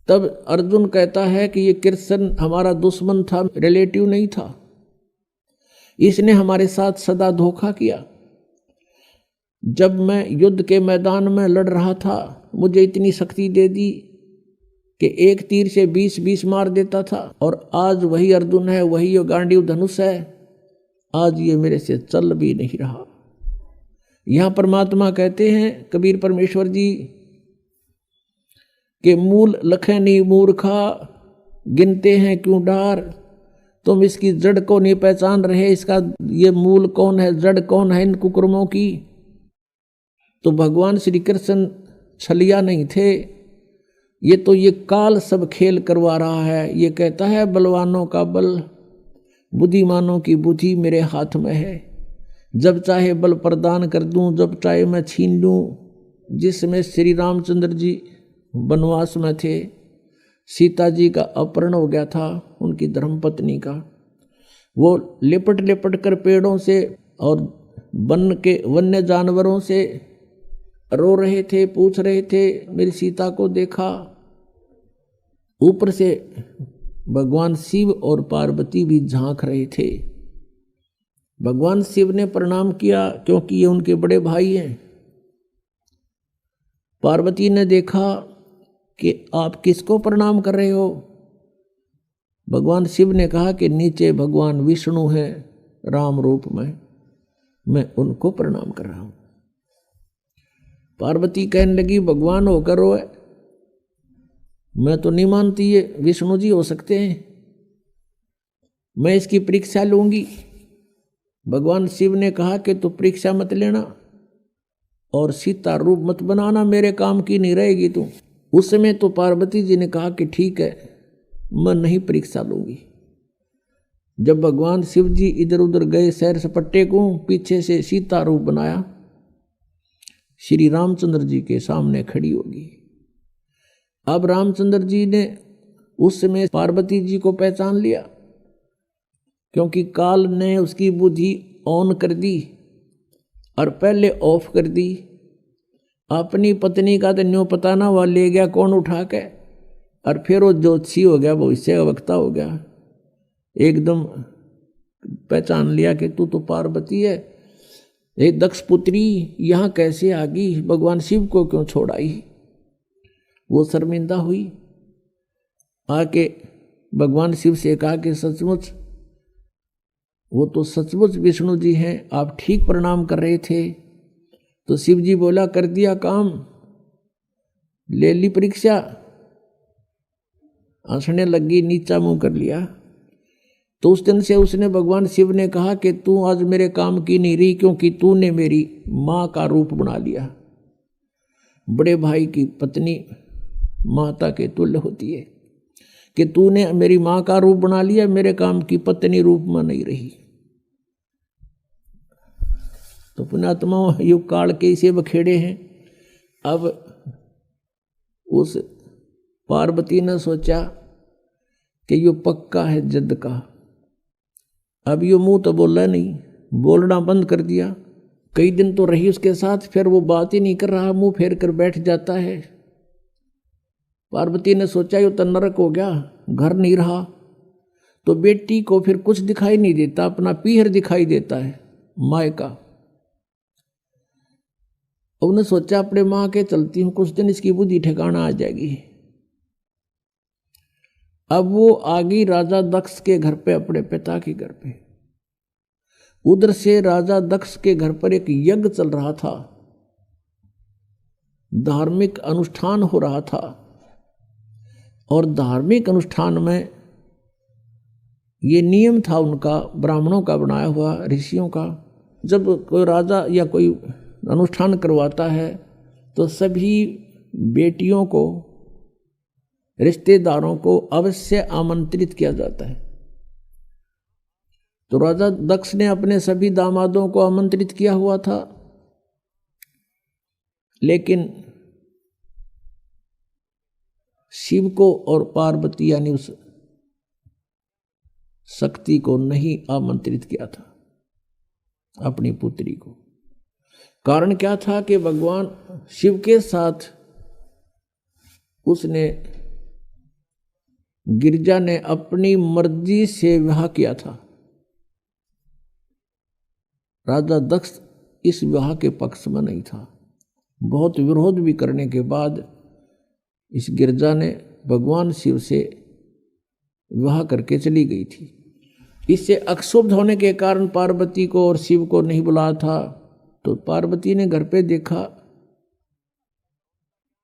तब अर्जुन कहता है कि ये कृष्ण हमारा दुश्मन था, रिलेटिव नहीं था, इसने हमारे साथ सदा धोखा किया। जब मैं युद्ध के मैदान में लड़ रहा था, मुझे इतनी शक्ति दे दी कि एक तीर से 20-20 मार देता था, और आज वही अर्जुन है, वही ये गांडीव धनुष है, आज ये मेरे से चल भी नहीं रहा। यहाँ परमात्मा कहते हैं, कबीर परमेश्वर जी, कि मूल लखे नहीं मूर्खा, गिनते हैं क्यों डार, तुम इसकी जड़ को नहीं पहचान रहे, इसका ये मूल कौन है, जड़ कौन है इन कुकर्मों की। तो भगवान श्री कृष्ण छलिया नहीं थे, ये काल सब खेल करवा रहा है। ये कहता है बलवानों का बल, बुद्धिमानों की बुद्धि मेरे हाथ में है, जब चाहे बल प्रदान कर दूं, जब चाहे मैं छीन लूं। जिसमें श्री रामचंद्र जी वनवास में थे, सीता जी का अपहरण हो गया था, उनकी धर्मपत्नी का, वो लिपट लिपट कर पेड़ों से और वन्य जानवरों से रो रहे थे, पूछ रहे थे मेरी सीता को देखा। ऊपर से भगवान शिव और पार्वती भी झांक रहे थे। भगवान शिव ने प्रणाम किया क्योंकि ये उनके बड़े भाई हैं। पार्वती ने देखा कि आप किसको प्रणाम कर रहे हो। भगवान शिव ने कहा कि नीचे भगवान विष्णु हैं, राम रूप में मैं उनको प्रणाम कर रहा हूं। पार्वती कहने लगी भगवान होकर रोए, मैं तो नहीं मानती ये विष्णु जी हो सकते हैं, मैं इसकी परीक्षा लूंगी। भगवान शिव ने कहा कि तू परीक्षा मत लेना और सीता रूप मत बनाना, मेरे काम की नहीं रहेगी तू। उस समय तो पार्वती जी ने कहा कि ठीक है, मैं नहीं परीक्षा लूंगी। जब भगवान शिव जी इधर उधर गए सैर सपट्टे को, पीछे से सीता रूप बनाया, श्री रामचंद्र जी के सामने खड़ी होगी। अब रामचंद्र जी ने उस समय पार्वती जी को पहचान लिया, क्योंकि काल ने उसकी बुद्धि ऑन कर दी और पहले ऑफ कर दी। अपनी पत्नी का तो न्यों पता ना हुआ, ले गया कौन उठा के, और फिर वो ज्योतिषी हो गया, भविष्य का वक्ता हो गया। एकदम पहचान लिया कि तू तो पार्वती है। ये दक्ष पुत्री यहाँ कैसे आ गई, भगवान शिव को क्यों छोड़ आई। वो शर्मिंदा हुई, आके भगवान शिव से कहा कि सचमुच वो तो सचमुच विष्णु जी हैं, आप ठीक प्रणाम कर रहे थे। तो शिव जी बोला कर दिया काम, ले ली परीक्षा। हंसने लगी, नीचा मुंह कर लिया। तो उस दिन से उसने भगवान शिव ने कहा कि तू आज मेरे काम की नहीं रही, क्योंकि तूने मेरी माँ का रूप बना लिया। बड़े भाई की पत्नी माता के तुल्य होती है, कि तूने मेरी माँ का रूप बना लिया, मेरे काम की पत्नी रूप में नहीं रही। तो पुण्यात्मा युग काल के इसे बखेड़े हैं। अब उस पार्वती ने सोचा कि यो पक्का है जद का। अब यो मुंह तो बोला नहीं, बोलना बंद कर दिया। कई दिन तो रही उसके साथ, फिर वो बात ही नहीं कर रहा, मुंह फेर कर बैठ जाता है। पार्वती ने सोचा यो तो नरक हो गया, घर नहीं रहा। तो बेटी को फिर कुछ दिखाई नहीं देता, अपना पीहर दिखाई देता है माय का। उन्हें सोचा अपने माँ के चलती हूँ, कुछ दिन इसकी बुद्धि ठिकाना आ जाएगी। अब वो आ गई राजा दक्ष के घर पे, अपने पिता के घर पे। उधर से राजा दक्ष के घर पर एक यज्ञ चल रहा था, धार्मिक अनुष्ठान हो रहा था। और धार्मिक अनुष्ठान में ये नियम था उनका, ब्राह्मणों का बनाया हुआ, ऋषियों का, जब कोई राजा या कोई अनुष्ठान करवाता है तो सभी बेटियों को, रिश्तेदारों को अवश्य आमंत्रित किया जाता है। तो राजा दक्ष ने अपने सभी दामादों को आमंत्रित किया हुआ था, लेकिन शिव को और पार्वती यानी उस शक्ति को नहीं आमंत्रित किया था, अपनी पुत्री को। कारण क्या था कि भगवान शिव के साथ उसने, गिरिजा ने अपनी मर्जी से विवाह किया था। राजा दक्ष इस विवाह के पक्ष में नहीं था। बहुत विरोध भी करने के बाद इस गिरिजा ने भगवान शिव से विवाह करके चली गई थी। इससे अक्षुब्ध होने के कारण पार्वती को और शिव को नहीं बुलाया था। तो पार्वती ने घर पे देखा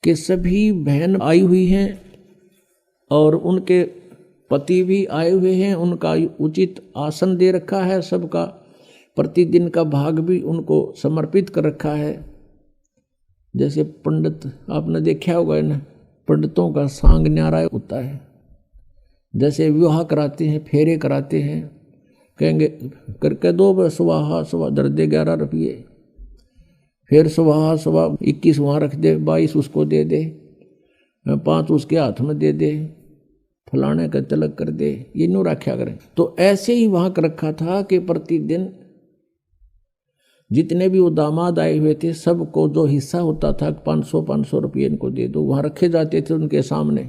कि सभी बहन आई हुई हैं और उनके पति भी आए हुए हैं, उनका उचित आसन दे रखा है, सबका प्रतिदिन का भाग भी उनको समर्पित कर रखा है। जैसे पंडित, आपने देखा होगा ना, पंडितों का सांग न्यारा होता है। जैसे विवाह कराते हैं, फेरे कराते हैं, कहेंगे करके दो सुबह सुबह दर दे 11 रुपये, फिर सुबह सुबह 21 वहाँ रख दे, 22 उसको दे दे, 5 उसके हाथ में दे दे, फलाने का तिलक कर दे, ये न्यू रखा करें। तो ऐसे ही वहाँ कर रखा था कि प्रतिदिन जितने भी वो दामाद आए हुए थे सबको जो हिस्सा होता था 500 रुपये इनको दे दो, वहाँ रखे जाते थे उनके सामने।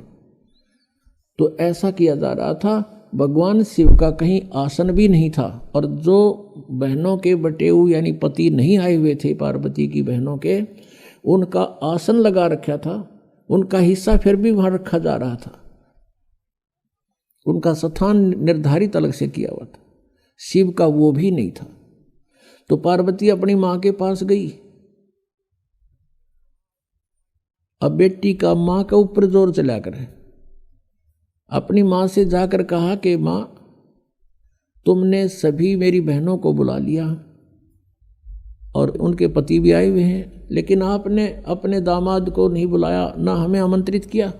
तो ऐसा किया जा रहा था। भगवान शिव का कहीं आसन भी नहीं था, और जो बहनों के बटेऊ यानी पति नहीं आए हुए थे पार्वती की बहनों के, उनका आसन लगा रखा था, उनका हिस्सा फिर भी वहाँ रखा जा रहा था, उनका स्थान निर्धारित अलग से किया हुआ था। शिव का वो भी नहीं था। तो पार्वती अपनी माँ के पास गई। अब बेटी का माँ के ऊपर जोर चला कर अपनी माँ से जाकर कहा कि माँ, तुमने सभी मेरी बहनों को बुला लिया और उनके पति भी आए हुए हैं, लेकिन आपने अपने दामाद को नहीं बुलाया, ना हमें आमंत्रित किया।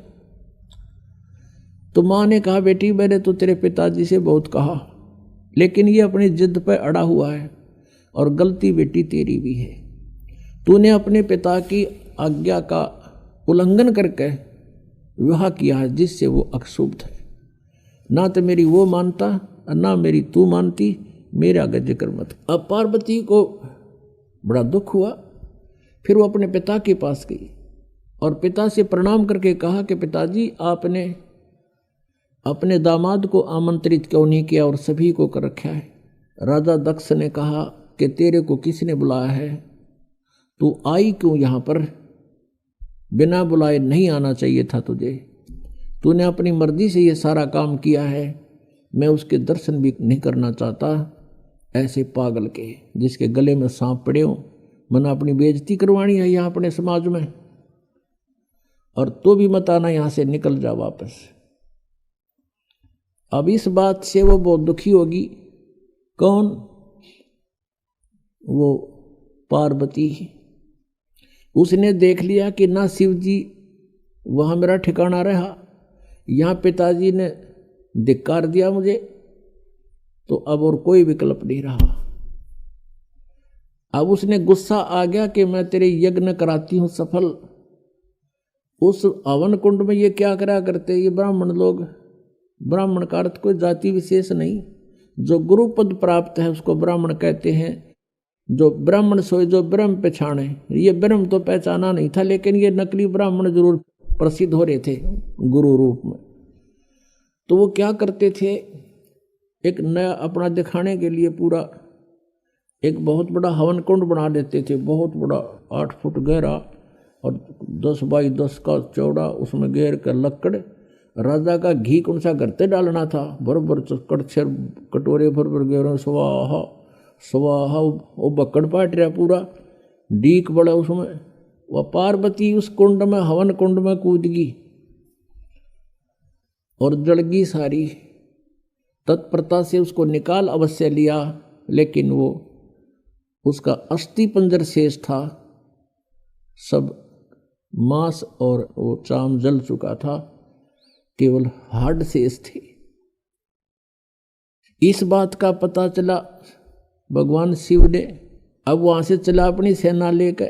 तो माँ ने कहा, बेटी मैंने तो तेरे पिताजी से बहुत कहा, लेकिन ये अपनी जिद पर अड़ा हुआ है और गलती बेटी तेरी भी है। तूने अपने पिता की आज्ञा का उल्लंघन करके विवाह किया है, जिससे वो अशुभ है। ना तो मेरी वो मानता और ना मेरी तू मानती, मेरे आगे जिक्र मत। अब पार्वती को बड़ा दुख हुआ। फिर वो अपने पिता के पास गई और पिता से प्रणाम करके कहा कि पिताजी, आपने अपने दामाद को आमंत्रित क्यों नहीं किया और सभी को कर रखा है। राजा दक्ष ने कहा कि तेरे को किसने बुलाया है, तू आई क्यों यहाँ पर, बिना बुलाए नहीं आना चाहिए था तुझे। तूने अपनी मर्जी से ये सारा काम किया है, मैं उसके दर्शन भी नहीं करना चाहता। ऐसे पागल के जिसके गले में सांप पड़े हो, मना अपनी बेइज्जती करवानी है यहाँ अपने समाज में, और तो भी मत आना, यहाँ से निकल जा वापस। अब इस बात से वो बहुत दुखी होगी। कौन? वो पार्वती। उसने देख लिया कि ना शिव जी वहाँ मेरा ठिकाना रहा, यहाँ पिताजी ने धिक्कार दिया मुझे, तो अब और कोई विकल्प नहीं रहा। अब उसने गुस्सा आ गया कि मैं तेरे यज्ञ कराती हूँ सफल। उस हवन कुंड में ये क्या करा करते ये ब्राह्मण लोग। ब्राह्मण का अर्थ कोई जाति विशेष नहीं, जो गुरु पद प्राप्त है उसको ब्राह्मण कहते हैं। जो ब्राह्मण सोए जो ब्रह्म पहचाने, ये ब्रह्म तो पहचाना नहीं था, लेकिन ये नकली ब्राह्मण जरूर प्रसिद्ध हो रहे थे गुरु रूप में। तो वो क्या करते थे, एक नया अपना दिखाने के लिए पूरा एक बहुत बड़ा हवन कुंड बना देते थे, बहुत बड़ा 8 फुट गहरा और 10 बाई 10 का चौड़ा, उसमें घेर कर लक्कड़। राजा का घी कौन सा करते डालना था, भर कड़छर कटोरे भर घेर स्वाहा स्वाहा, वो बक्कड़ पाट रहा पूरा डीक बड़ा उसमें। वह पार्वती उस कुंड में हवन कुंड में कूद गई और जलगी सारी। तत्परता से उसको निकाल अवश्य लिया, लेकिन वो उसका अस्थि पंजर शेष था, सब मांस और वो चाम जल चुका था, केवल हाड शेष थे। इस बात का पता चला भगवान शिव ने। अब वहां से चला अपनी सेना लेकर,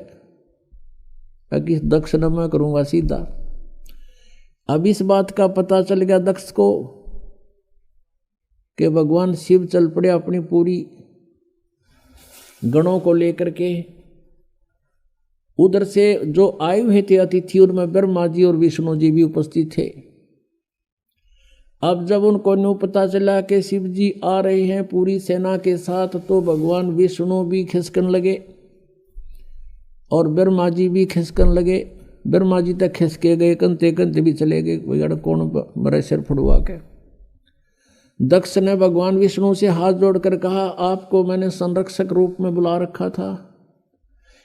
ताकि दक्ष न मैं करूंगा सीधा। अब इस बात का पता चल गया दक्ष को कि भगवान शिव चल पड़े अपनी पूरी गणों को लेकर के। उधर से जो आए हुए थे अतिथि, उनमें ब्रह्मा जी और विष्णु जी भी उपस्थित थे। अब जब उनको न्यू पता चला कि शिव जी आ रहे हैं पूरी सेना के साथ, तो भगवान विष्णु भी खिसकन लगे और ब्रह्मा जी भी खिसकन लगे। ब्रह्मा जी तक खिसके गए, कंते कंते भी चले गए, भैया कौन मेरे सिर फुड़वा के। दक्ष ने भगवान विष्णु से हाथ जोड़कर कहा, आपको मैंने संरक्षक रूप में बुला रखा था,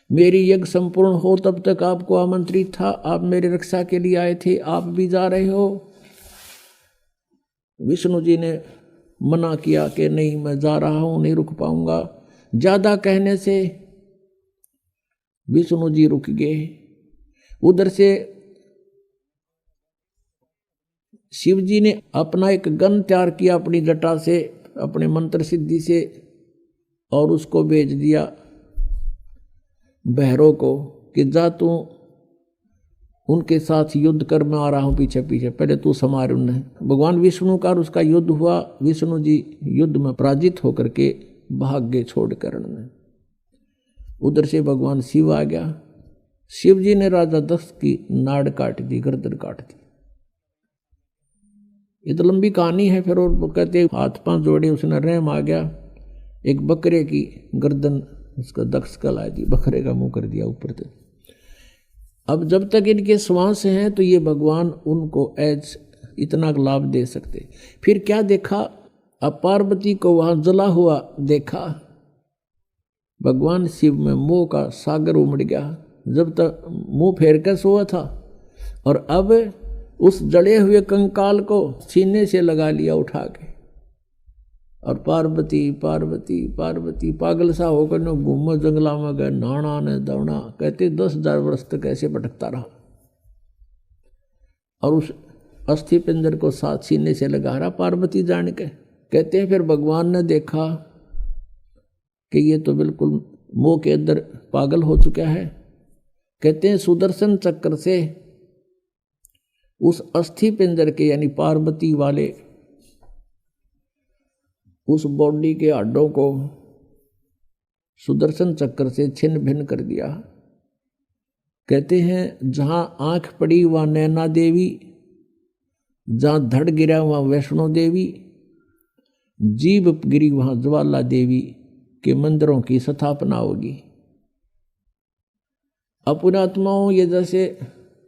मेरी यज्ञ संपूर्ण हो तब तक आपको आमंत्रित था, आप मेरी रक्षा के लिए आए थे, आप भी जा रहे हो। विष्णु जी ने मना किया कि नहीं, मैं जा रहा हूं, नहीं रुक पाऊंगा। ज्यादा कहने से विष्णु जी रुक गए। उधर से शिव जी ने अपना एक गन तैयार किया अपनी जटा से, अपने मंत्र सिद्धि से, और उसको भेज दिया बहरों को कि जा तू उनके साथ युद्ध कर, मैं आ रहा हूं पीछे पीछे, पहले तू संभाल उन्हें। भगवान विष्णु का उसका युद्ध हुआ। विष्णु जी युद्ध में पराजित होकर के भाग गए छोड़कर उन्हें। उधर से भगवान शिव आ गया। शिव जी ने राजा दक्ष की नाड़ काट दी, गर्दन काट दी। ये तो लंबी कहानी है। फिर और कहते हाथ पांव जोड़े, उसने रहम आ गया, एक बकरे की गर्दन उसका दक्ष का ला दी, बकरे का मुंह कर दिया ऊपर से। अब जब तक इनके श्वास हैं तो ये भगवान उनको एज इतना लाभ दे सकते। फिर क्या देखा अब पार्वती को वहां जला हुआ देखा, भगवान शिव में मोह का सागर उमड़ गया। जब तक मुंह फेर कर सोया था और अब उस जड़े हुए कंकाल को सीने से लगा लिया उठा के, और पार्वती पार्वती पार्वती पागल सा होकर न घूमो जंगला में गए, नाना ने दौड़ा। कहते 10,000 वर्ष तक ऐसे भटकता रहा और उस अस्थि पिंजर को साथ सीने से लगा रहा पार्वती जान के। कहते हैं फिर भगवान ने देखा कि ये तो बिल्कुल मोह के अंदर पागल हो चुका है। कहते हैं सुदर्शन चक्र से उस अस्थि पिंजर के यानी पार्वती वाले उस बॉडी के हड्डों को सुदर्शन चक्र से छिन्न भिन्न कर दिया। कहते हैं जहां आंख पड़ी वहां नैना देवी, जहां धड़ गिरा वहां वैष्णो देवी, जीभ गिरी वहां ज्वाला देवी के मंदिरों की स्थापना होगी। अपुणात्माओं ये जैसे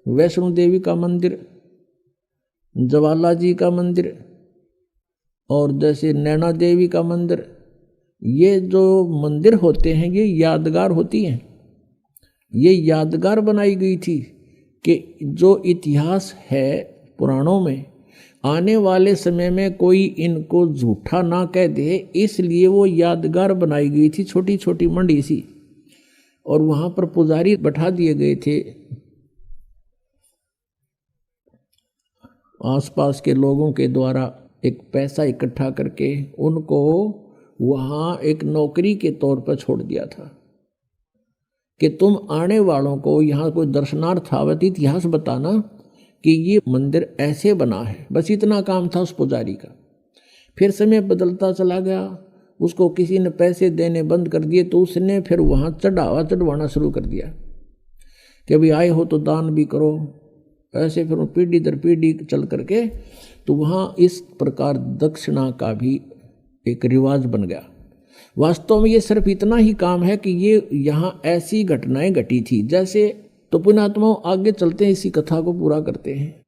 वैष्णो देवी का मंदिर, ज्वाला जी का मंदिर और जैसे नैना देवी का मंदिर, ये जो मंदिर होते हैं ये यादगार होती हैं। ये यादगार बनाई गई थी कि जो इतिहास है पुराणों में, आने वाले समय में कोई इनको झूठा ना कह दे, इसलिए वो यादगार बनाई गई थी, छोटी छोटी मंडी सी। और वहाँ पर पुजारी बैठा दिए गए थे, आसपास के लोगों के द्वारा एक पैसा इकट्ठा करके उनको वहाँ एक नौकरी के तौर पर छोड़ दिया था कि तुम आने वालों को यहाँ कोई दर्शनार्थ आवत इतिहास बताना कि ये मंदिर ऐसे बना है। बस इतना काम था उस पुजारी का। फिर समय बदलता चला गया, उसको किसी ने पैसे देने बंद कर दिए तो उसने फिर वहाँ चढ़वाना शुरू कर दिया कि अभी आए हो तो दान भी करो। ऐसे फिर पीढ़ी दर पीढ़ी चल करके तो वहाँ इस प्रकार दक्षिणा का भी एक रिवाज बन गया। वास्तव में ये सिर्फ इतना ही काम है कि ये यहाँ ऐसी घटनाएं घटी थी जैसे। तो पुण्यात्माओं आगे चलते हैं, इसी कथा को पूरा करते हैं।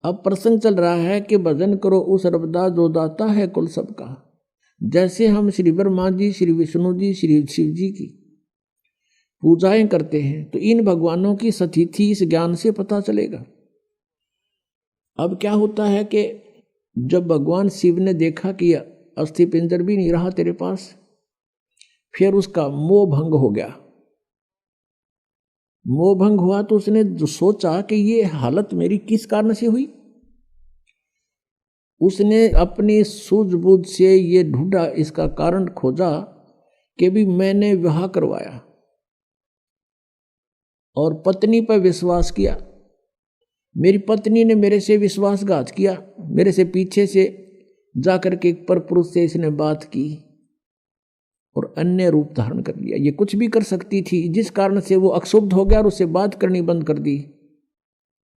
अब प्रसंग चल रहा है कि भजन करो उस रबदा जो दाता है कुल सबका। जैसे हम श्री ब्रह्मा जी, श्री विष्णु जी, श्री शिव जी की पूजाएं करते हैं तो इन भगवानों की सतिथि इस ज्ञान से पता चलेगा। अब क्या होता है कि जब भगवान शिव ने देखा कि अस्थि पिंजर भी नहीं रहा तेरे पास, फिर उसका मोह भंग हो गया। मोह भंग हुआ तो उसने जो सोचा कि ये हालत मेरी किस कारण से हुई, उसने अपनी सूझबूझ से ये ढूंढा, इसका कारण खोजा कि भी मैंने विवाह करवाया और पत्नी पर विश्वास किया। मेरी पत्नी ने मेरे से विश्वासघात किया, मेरे से पीछे से जाकर के एक परपुरुष से इसने बात की और अन्य रूप धारण कर लिया। ये कुछ भी कर सकती थी, जिस कारण से वो अक्षुब्ध हो गया और उससे बात करनी बंद कर दी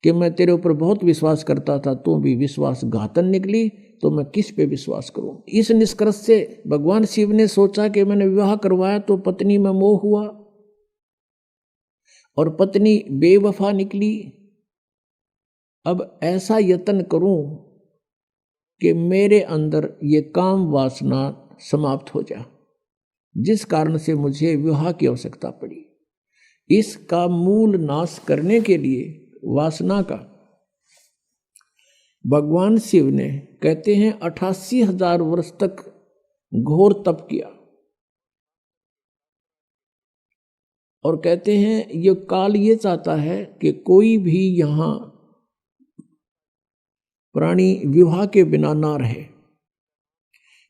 कि मैं तेरे ऊपर बहुत विश्वास करता था, तू भी विश्वासघातन निकली, तो मैं किस पे विश्वास करूं। इस निष्कर्ष से भगवान शिव ने सोचा कि मैंने विवाह करवाया तो पत्नी में मोह हुआ और पत्नी बेवफा निकली। अब ऐसा यत्न करूं कि मेरे अंदर ये काम वासना समाप्त हो जाए, जिस कारण से मुझे विवाह की आवश्यकता पड़ी। इसका मूल नाश करने के लिए वासना का भगवान शिव ने कहते हैं 88,000 वर्ष तक घोर तप किया और कहते हैं ये काल ये चाहता है कि कोई भी यहाँ प्राणी विवाह के बिना ना रहे,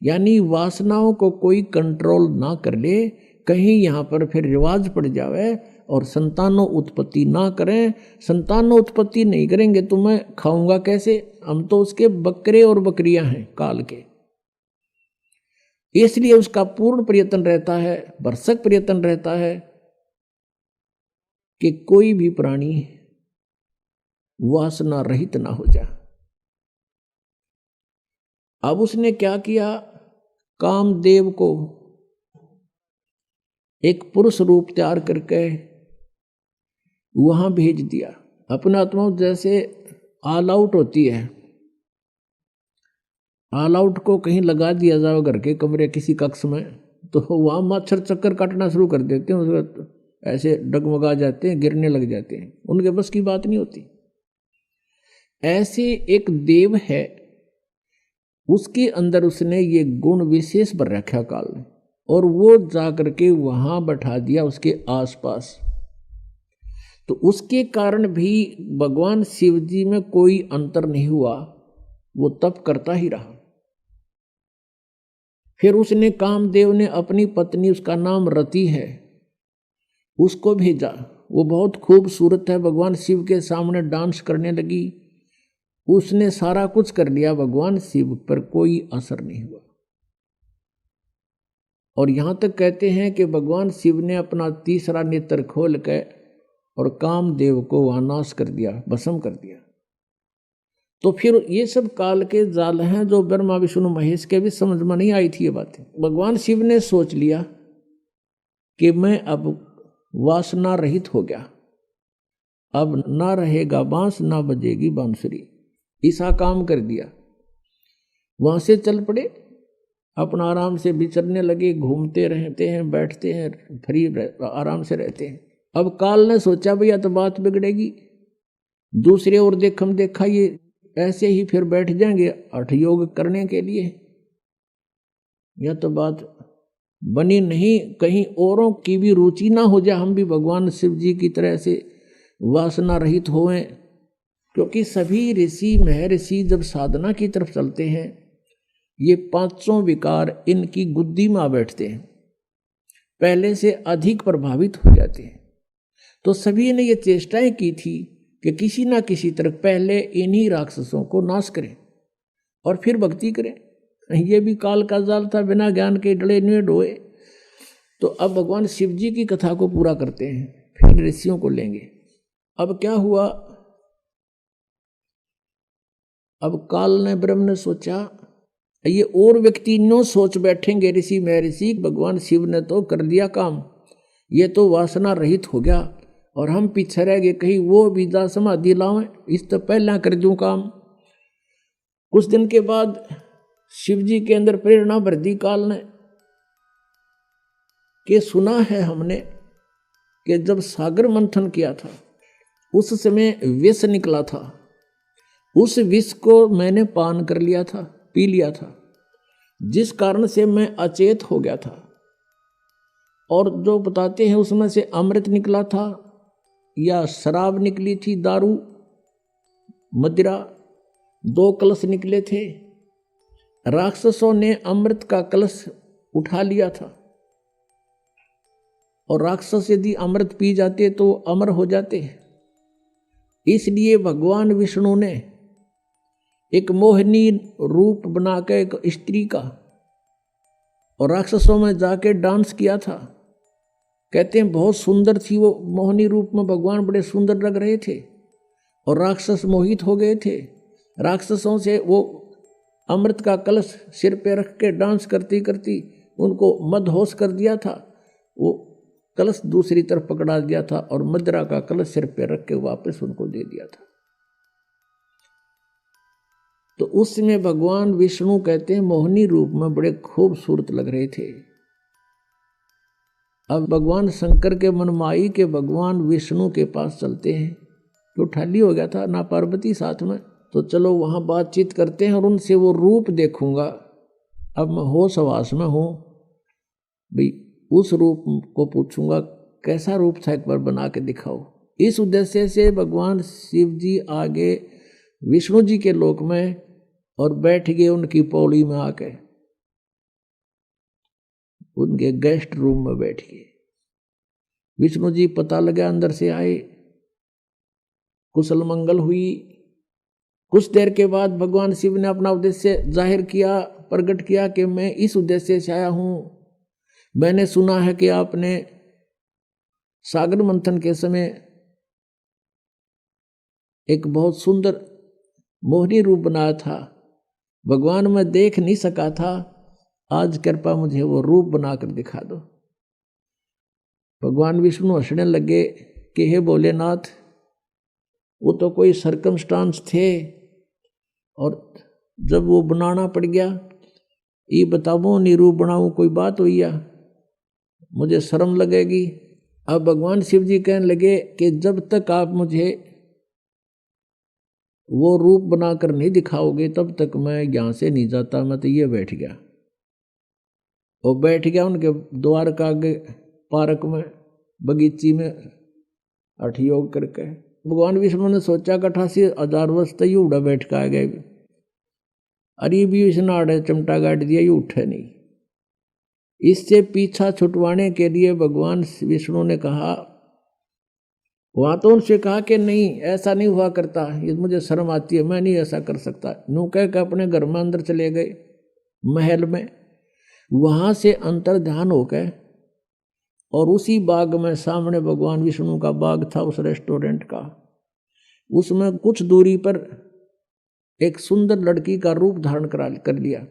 यानी वासनाओं को कोई कंट्रोल ना कर ले, कहीं यहाँ पर फिर रिवाज पड़ जावे और संतानों उत्पत्ति ना करें। संतानों उत्पत्ति नहीं करेंगे तो मैं खाऊंगा कैसे, हम तो उसके बकरे और बकरियां हैं काल के। इसलिए उसका पूर्ण प्रयत्न रहता है, भरसक प्रयत्न रहता है कि कोई भी प्राणी वासना रहित ना हो जाए। अब उसने क्या किया, कामदेव को एक पुरुष रूप तैयार करके वहां भेज दिया। अपना आत्मा जैसे ऑल आउट होती है ऑल आउट को कहीं लगा दिया जाओ घर के कमरे किसी कक्ष में, तो वहाँ मच्छर चक्कर काटना शुरू कर देते हैं, उसके ऐसे डगमगा जाते हैं, गिरने लग जाते हैं, उनके बस की बात नहीं होती। ऐसे एक देव है, उसके अंदर उसने ये गुण विशेष भर रखा काल ने, और वो जाकर के वहां बैठा दिया उसके आसपास। तो उसके कारण भी भगवान शिव जी में कोई अंतर नहीं हुआ, वो तप करता ही रहा। फिर उसने कामदेव ने अपनी पत्नी, उसका नाम रति है, उसको भेजा। वो बहुत खूबसूरत है, भगवान शिव के सामने डांस करने लगी। उसने सारा कुछ कर लिया, भगवान शिव पर कोई असर नहीं हुआ। और यहां तक कहते हैं कि भगवान शिव ने अपना तीसरा नेत्र खोल के और कामदेव को वहां नाश कर दिया, भस्म कर दिया। तो फिर ये सब काल के जाल हैं जो ब्रह्मा विष्णु महेश के भी समझ में नहीं आई थी ये बातें। भगवान शिव ने सोच लिया कि मैं अब वासना रहित हो गया, अब ना रहेगा बांस ना बजेगी बांसुरी, ऐसा काम कर दिया। वहां से चल पड़े, अपना आराम से विचरने लगे, घूमते रहते हैं, बैठते हैं, फ्री आराम से रहते हैं। अब काल ने सोचा भैया तो बात बिगड़ेगी, दूसरे और देखा ये ऐसे ही फिर बैठ जाएंगे हठ योग करने के लिए, यह तो बात बनी नहीं, कहीं औरों की भी रुचि ना हो जाए, हम भी भगवान शिव जी की तरह से वासना रहित होएं। क्योंकि सभी ऋषि महर्षि जब साधना की तरफ चलते हैं, ये पांचों विकार इनकी गुद्दी में आ बैठते हैं, पहले से अधिक प्रभावित हो जाते हैं। तो सभी ने ये चेष्टाएं की थी कि किसी ना किसी तरह पहले इन्हीं राक्षसों को नाश करें और फिर भक्ति करें। ये भी काल का जाल था, बिना ज्ञान के डले नहीं डोए। तो अब भगवान शिव जी की कथा को पूरा करते हैं, फिर ऋषियों को लेंगे। अब क्या हुआ, अब काल ने ब्रह्म ने सोचा ये और व्यक्ति नो सोच बैठेंगे ऋषि महर्षि, भगवान शिव ने तो कर दिया काम, ये तो वासना रहित हो गया और हम पीछे रह गए, कहीं वो विदा समाधि लावें, इस तो पहला कर दूं काम। कुछ दिन के बाद शिव जी के अंदर प्रेरणा भर दी काल ने कि सुना है हमने कि जब सागर मंथन किया था उस समय विष निकला था, उस विष को मैंने पान कर लिया था, पी लिया था, जिस कारण से मैं अचेत हो गया था। और जो बताते हैं उसमें से अमृत निकला था या शराब निकली थी, दारू मदिरा, 2 कलश निकले थे। राक्षसों ने अमृत का कलश उठा लिया था, और राक्षस यदि अमृत पी जाते तो अमर हो जाते। इसलिए भगवान विष्णु ने एक मोहिनी रूप बनाकर एक स्त्री का और राक्षसों में जाके डांस किया था। कहते हैं बहुत सुंदर थी वो मोहिनी रूप में, भगवान बड़े सुंदर लग रहे थे और राक्षस मोहित हो गए थे। राक्षसों से वो अमृत का कलश सिर पे रख के डांस करती करती उनको मदहोश कर दिया था। वो कलश दूसरी तरफ पकड़ा दिया था और मदिरा का कलश सिर पे रख के वापस उनको दे दिया था। तो उसमें भगवान विष्णु कहते हैं मोहिनी रूप में बड़े खूबसूरत लग रहे थे। अब भगवान शंकर के मनमाई के भगवान विष्णु के पास चलते हैं, तो ठाली हो गया था ना पार्वती साथ में, तो चलो वहां बातचीत करते हैं और उनसे वो रूप देखूंगा। अब मैं होश हवास में हूं भाई, उस रूप को पूछूंगा कैसा रूप था, एक बार बना के दिखाओ। इस उद्देश्य से भगवान शिव जी आगे विष्णु जी के लोक में और बैठ गए उनकी पौड़ी में आके, उनके गेस्ट रूम में बैठ गए। विष्णु जी पता लगा अंदर से आए, कुशल मंगल हुई। कुछ देर के बाद भगवान शिव ने अपना उद्देश्य जाहिर किया, प्रकट किया कि मैं इस उद्देश्य से आया हूं। मैंने सुना है कि आपने सागर मंथन के समय एक बहुत सुंदर मोहिनी रूप बनाया था, भगवान मैं देख नहीं सका था, आज कृपा मुझे वो रूप बनाकर दिखा दो। भगवान विष्णु हंसने लगे कि हे भोलेनाथ, वो तो कोई सर्कमस्टांस थे और जब वो बनाना पड़ गया, ये बताओ नी रूप बनाऊं कोई बात हुई या मुझे शर्म लगेगी। अब भगवान शिव जी कहने लगे कि जब तक आप मुझे वो रूप बनाकर नहीं दिखाओगे तब तक मैं यहां से नहीं जाता। मैं तो ये बैठ गया। वो बैठ गया उनके द्वार का आगे पार्क में, बगीची में हठ योग करके। भगवान विष्णु ने सोचा कि 88,000 वर्ष तक उड़ा बैठ के आ गए, अरे भी इसने आड़े चिमटा गाड़ दिया, ये उठे नहीं। इससे पीछा छुटवाने के लिए भगवान विष्णु ने कहा, वहां तो उनसे कहा कि नहीं ऐसा नहीं हुआ करता, ये मुझे शर्म आती है, मैं नहीं ऐसा कर सकता। यूं कह के अपने घर में अंदर चले गए महल में। वहां से अंतर ध्यान हो गए और उसी बाग में, सामने भगवान विष्णु का बाग था उस रेस्टोरेंट का, उसमें कुछ दूरी पर एक सुंदर लड़की का रूप धारण कर लिया।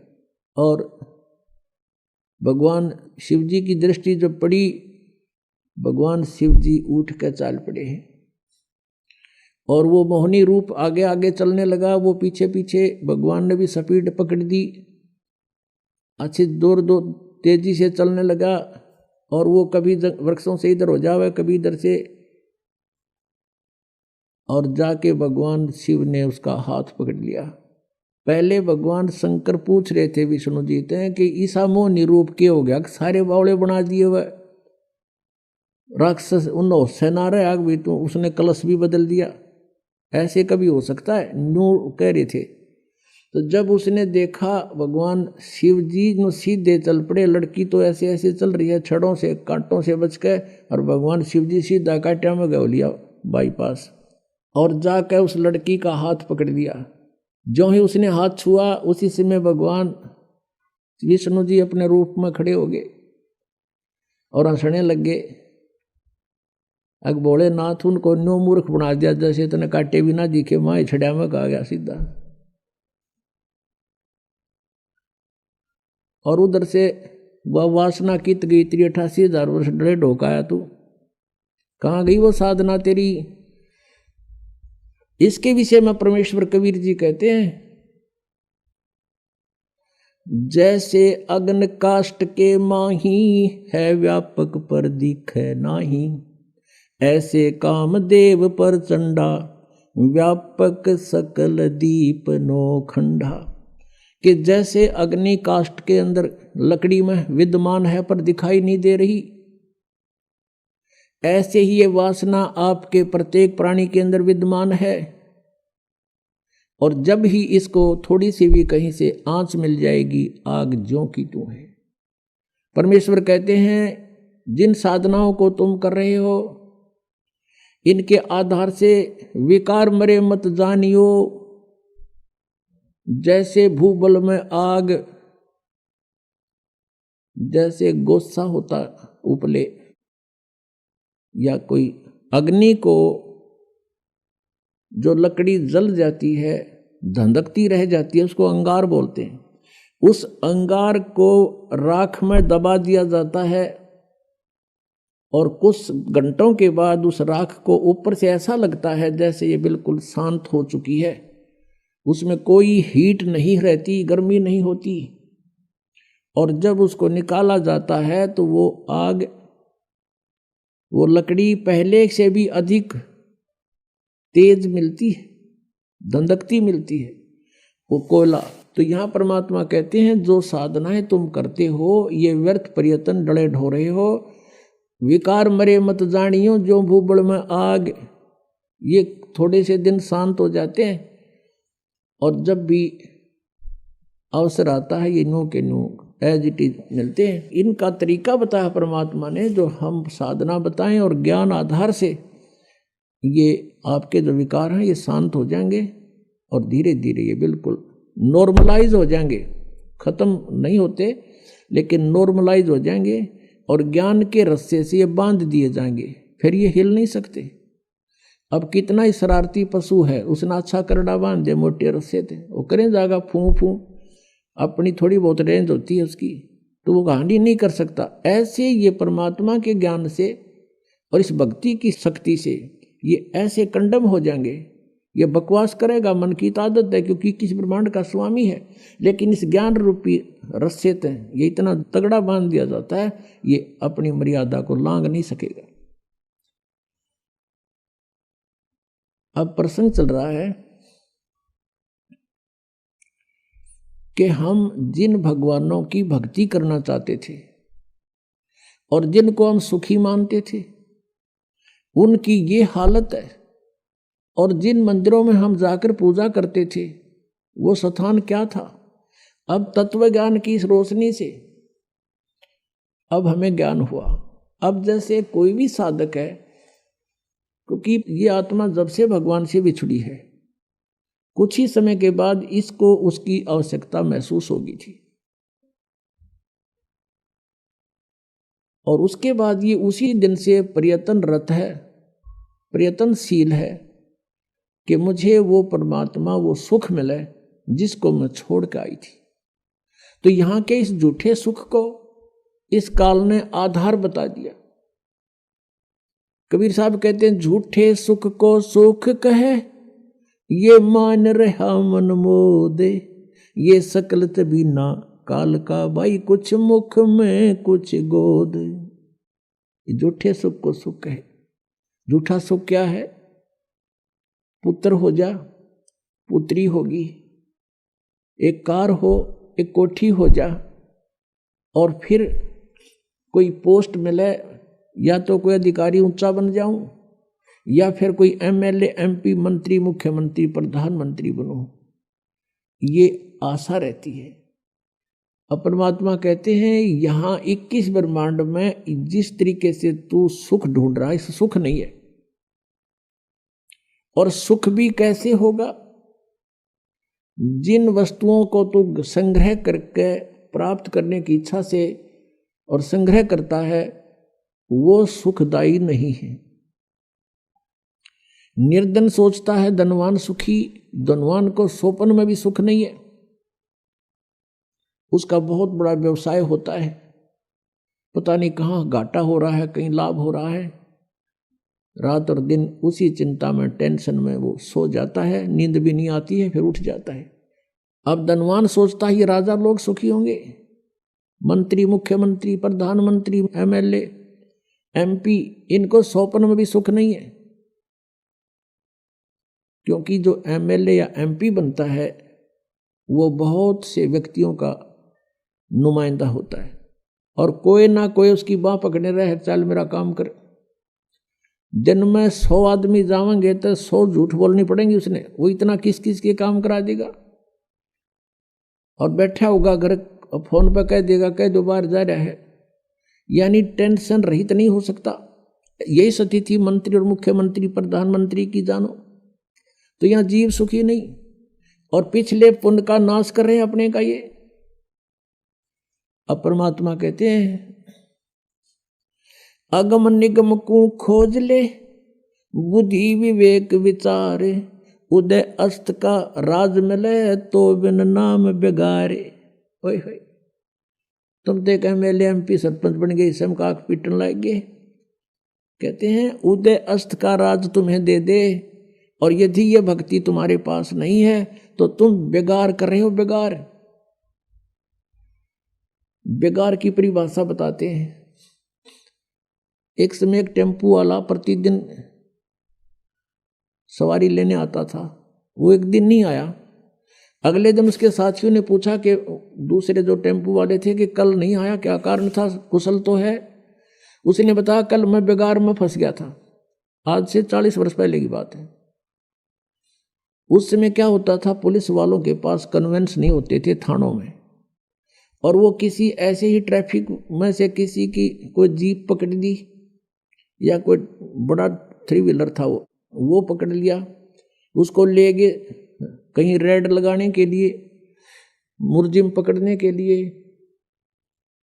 और भगवान शिव जी की दृष्टि जब पड़ी, भगवान शिव जी उठ कर चाल पड़े हैं और वो मोहनी रूप आगे आगे चलने लगा, वो पीछे पीछे। भगवान ने भी स्पीड पकड़ दी, अच्छी दूर तेजी से चलने लगा और वो कभी वृक्षों से इधर हो जावे, कभी इधर से, और जाके भगवान शिव ने उसका हाथ पकड़ लिया। पहले भगवान शंकर पूछ रहे थे विष्णु जी से कि ईसा मोहनी रूप के हो गया, सारे बावले बना दिए वह राक्षस, उन होश ना रहे आग भी, तो उसने कलश भी बदल दिया, ऐसे कभी हो सकता है, न्यू कह रहे थे। तो जब उसने देखा भगवान शिव जी नो सीधे चल पड़े, लड़की तो ऐसे ऐसे चल रही है छड़ों से कांटों से बच के, और भगवान शिव जी सीधा कांटा में गौ लिया बाईपास, और जाकर उस लड़की का हाथ पकड़ लिया। जो ही उसने हाथ छुआ उसी समय भगवान विष्णु जी अपने रूप में खड़े हो गए और हंसने लगे। अग बोले नाथ उनको नो मूर्ख बना दिया, जैसे इतने काटे भी ना दिखे, माँ छड़िया में कहा गया सीधा। और उधर से वह वासना कित गई, 88,000 वर्ष डरे ढोकाया तू, कहाँ गई वो साधना तेरी। इसके विषय में परमेश्वर कबीर जी कहते हैं, जैसे अग्न काष्ठ के माही है व्यापक पर दिखे नाही, ऐसे कामदेव पर चंडा व्यापक सकल दीप नौखंडा। कि जैसे अग्नि काष्ठ के अंदर लकड़ी में विद्यमान है पर दिखाई नहीं दे रही, ऐसे ही ये वासना आपके प्रत्येक प्राणी के अंदर विद्यमान है, और जब ही इसको थोड़ी सी भी कहीं से आंच मिल जाएगी, आग ज्यों की त्यों है। परमेश्वर कहते हैं जिन साधनाओं को तुम कर रहे हो, इनके आधार से विकार मरे मत जानियो। जैसे भूबल में आग, जैसे गोस्सा होता उपले, या कोई अग्नि को जो लकड़ी जल जाती है धंधकती रह जाती है, उसको अंगार बोलते हैं। उस अंगार को राख में दबा दिया जाता है और कुछ घंटों के बाद उस राख को ऊपर से ऐसा लगता है जैसे ये बिल्कुल शांत हो चुकी है, उसमें कोई हीट नहीं रहती, गर्मी नहीं होती। और जब उसको निकाला जाता है तो वो आग, वो लकड़ी पहले से भी अधिक तेज मिलती है, धंधकती मिलती है, वो कोयला। तो यहाँ परमात्मा कहते हैं जो साधनाएं तुम करते हो ये व्यर्थ प्रयत्न डले ढो रहे हो। विकार मरे मत जानियो, जो भूबड़ में आग, ये थोड़े से दिन शांत हो जाते हैं और जब भी अवसर आता है ये नो के नो एज इट इज मिलते हैं। इनका तरीका बताया परमात्मा ने, जो हम साधना बताएं और ज्ञान आधार से ये आपके जो विकार हैं ये शांत हो जाएंगे और धीरे धीरे ये बिल्कुल नॉर्मलाइज हो जाएंगे। खत्म नहीं होते लेकिन नॉर्मलाइज हो जाएंगे और ज्ञान के रस्से से ये बांध दिए जाएंगे, फिर ये हिल नहीं सकते। अब कितना ही शरारती पशु है, उसने अच्छा करड़ा बांध दिया मोटे रस्से थे, वो करें जाएगा फूं फूं, अपनी थोड़ी बहुत रेंज होती है उसकी, तो वो कहानी नहीं कर सकता। ऐसे ये परमात्मा के ज्ञान से और इस भक्ति की शक्ति से ये ऐसे कंडम हो जाएंगे ये बकवास करेगा, मन की तो आदत है, क्योंकि किस ब्रह्मांड का स्वामी है। लेकिन इस ज्ञान रूपी रस्से से ये इतना तगड़ा बांध दिया जाता है, ये अपनी मर्यादा को लांघ नहीं सकेगा। अब प्रसंग चल रहा है कि हम जिन भगवानों की भक्ति करना चाहते थे और जिनको हम सुखी मानते थे, उनकी ये हालत है। और जिन मंदिरों में हम जाकर पूजा करते थे, वो स्थान क्या था? अब तत्व ज्ञान की इस रोशनी से अब हमें ज्ञान हुआ। अब जैसे कोई भी साधक है, क्योंकि ये आत्मा जब से भगवान से बिछड़ी है, कुछ ही समय के बाद इसको उसकी आवश्यकता महसूस होगी थी, और उसके बाद ये उसी दिन से प्रयत्नरत है, प्रयत्नशील है कि मुझे वो परमात्मा, वो सुख मिले जिसको मैं छोड़ के आई थी। तो यहाँ के इस झूठे सुख को इस काल ने आधार बता दिया। कबीर साहब कहते हैं, झूठे सुख को सुख कहे, ये मान रहा मन मोदे, ये सकल तभी ना काल का भाई, कुछ मुख में कुछ गोद। झूठे सुख को सुख कहे। झूठा सुख क्या है? पुत्र हो जा, पुत्री होगी, एक कार हो, एक कोठी हो जा, और फिर कोई पोस्ट मिले, या तो कोई अधिकारी ऊंचा बन जाऊं, या फिर कोई एमएलए, एमपी, मंत्री, मुख्यमंत्री, प्रधानमंत्री बनूं, ये आशा रहती है। अब परमात्मा कहते हैं, यहां 21 ब्रह्मांड में जिस तरीके से तू सुख ढूंढ रहा है, इस सुख नहीं है। और सुख भी कैसे होगा? जिन वस्तुओं को तू संग्रह करके प्राप्त करने की इच्छा से और संग्रह करता है, वो सुखदायी नहीं है। निर्धन सोचता है धनवान सुखी, धनवान को सोपन में भी सुख नहीं है। उसका बहुत बड़ा व्यवसाय होता है, पता नहीं कहाँ घाटा हो रहा है, कहीं लाभ हो रहा है, रात और दिन उसी चिंता में, टेंशन में वो सो जाता है, नींद भी नहीं आती है, फिर उठ जाता है। अब धनवान सोचता है ये राजा लोग सुखी होंगे, मंत्री, मुख्यमंत्री, प्रधानमंत्री, एमएलए, एमपी, इनको सोपन में भी सुख नहीं है। क्योंकि जो एमएलए या एमपी बनता है, वो बहुत से व्यक्तियों का नुमाइंदा होता है, और कोई ना कोई उसकी बाह पकड़ने रहे, चल मेरा काम कर। दिन में 100 आदमी जावेंगे तो 100 झूठ बोलनी पड़ेंगी उसने, वो इतना किस किस के काम करा देगा। और बैठा होगा घर, फोन पर कह देगा, कह दो बार जा रहा है, यानी टेंशन रहित नहीं हो सकता। यही स्थिति मंत्री और मुख्यमंत्री, प्रधानमंत्री की जानो, तो यहाँ जीव सुखी नहीं, और पिछले पुण्य का नाश कर रहे हैं अपने का ये। अब परमात्मा कहते हैं, अगम निगम को खोज ले, बुद्धि विवेक विचारे, उदय अस्त का राज मिले, तो बिन नाम बेगारे। ओए होए, तुम तो एक एमएलए, एमपी, सरपंच बन गए, इसम का पीटन लग गए। कहते हैं, उदय अस्त का राज तुम्हें दे दे, और यदि ये भक्ति तुम्हारे पास नहीं है तो तुम बेगार कर रहे हो। बेगार, बेगार की परिभाषा बताते हैं। एक समय एक टेम्पू वाला प्रतिदिन सवारी लेने आता था, वो एक दिन नहीं आया। अगले दिन उसके साथियों ने पूछा कि दूसरे जो टेम्पू वाले थे कि कल नहीं आया, क्या कारण था, कुशल तो है? उसने बताया, कल मैं बेगार में फंस गया था। आज से 40 वर्ष पहले की बात है। उस समय क्या होता था, पुलिस वालों के पास कन्वेंस नहीं होते थे थानों में, और वो किसी ऐसे ही ट्रैफिक में से किसी की कोई जीप पकड़ दी, या कोई बड़ा 3 व्हीलर था वो पकड़ लिया, उसको ले गए कहीं रेड लगाने के लिए, मुर्जिम पकड़ने के लिए,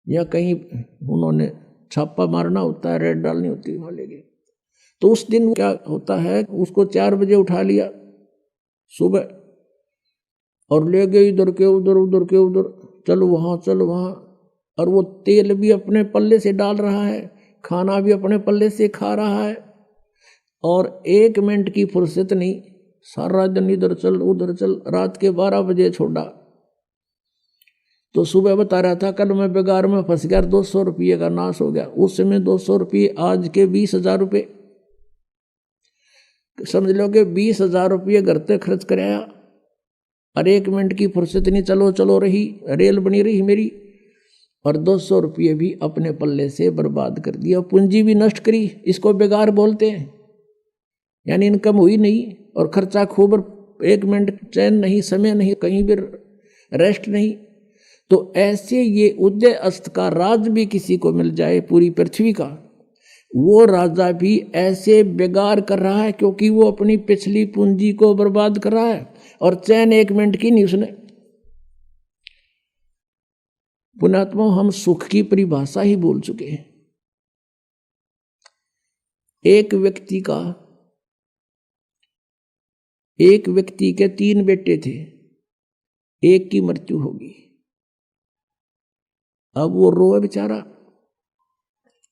या कहीं उन्होंने छापा मारना होता है, रेड डालनी होती है, वहाँ ले गए। तो उस दिन क्या होता है, उसको 4 बजे उठा लिया सुबह, और ले गए इधर के उधर, उधर के उधर, चलो वहाँ चलो वहाँ। और वो तेल भी अपने पल्ले से डाल रहा है, खाना भी अपने पल्ले से खा रहा है, और 1 मिनट की फुर्सत नहीं, सारा दिन इधर चल उधर चल, रात के 12 बजे छोड़ा। तो सुबह बता रहा था कल मैं बेगार में फंस गया, 200 रुपये का नाश हो गया। उस समय 200 रुपये आज के 20,000 रुपये, समझ लो कि 20,000 रुपये घर तक खर्च कराया और 1 मिनट की फुर्सत नहीं, चलो चलो रही, रेल बनी रही मेरी, और 200 रुपये भी अपने पल्ले से बर्बाद कर दिया, पूंजी भी नष्ट करी। इसको बेगार बोलते हैं, यानी इनकम हुई नहीं और खर्चा खूब, 1 मिनट चैन नहीं, समय नहीं, कहीं भी रेस्ट नहीं। तो ऐसे ये उदय अस्त का राज भी किसी को मिल जाए पूरी पृथ्वी का, वो राजा भी ऐसे बेगार कर रहा है क्योंकि वो अपनी पिछली पूंजी को बर्बाद कर रहा है और चैन 1 मिनट की नहीं उसने। पुण्यात्मा, हम सुख की परिभाषा ही भूल चुके हैं। एक व्यक्ति के 3 बेटे थे, एक की मृत्यु होगी। अब वो रोए बेचारा,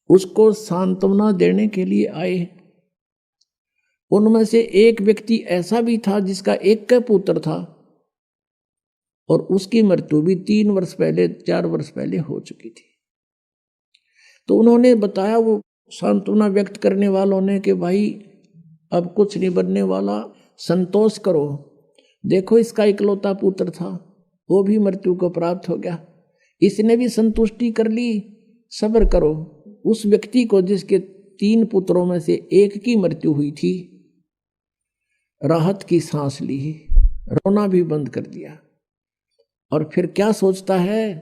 उसको सांत्वना देने के लिए आए। उनमें से एक व्यक्ति ऐसा भी था जिसका एक का पुत्र था और उसकी मृत्यु भी 3 वर्ष पहले 4 वर्ष पहले हो चुकी थी। तो उन्होंने बताया, वो सांत्वना व्यक्त करने वालों ने, कि भाई अब कुछ नहीं बनने वाला, संतोष करो, देखो इसका इकलौता पुत्र था, वो भी मृत्यु को प्राप्त हो गया, इसने भी संतुष्टि कर ली, सब्र करो। उस व्यक्ति को जिसके 3 पुत्रों में से एक की मृत्यु हुई थी, राहत की सांस ली, रोना भी बंद कर दिया और फिर क्या सोचता है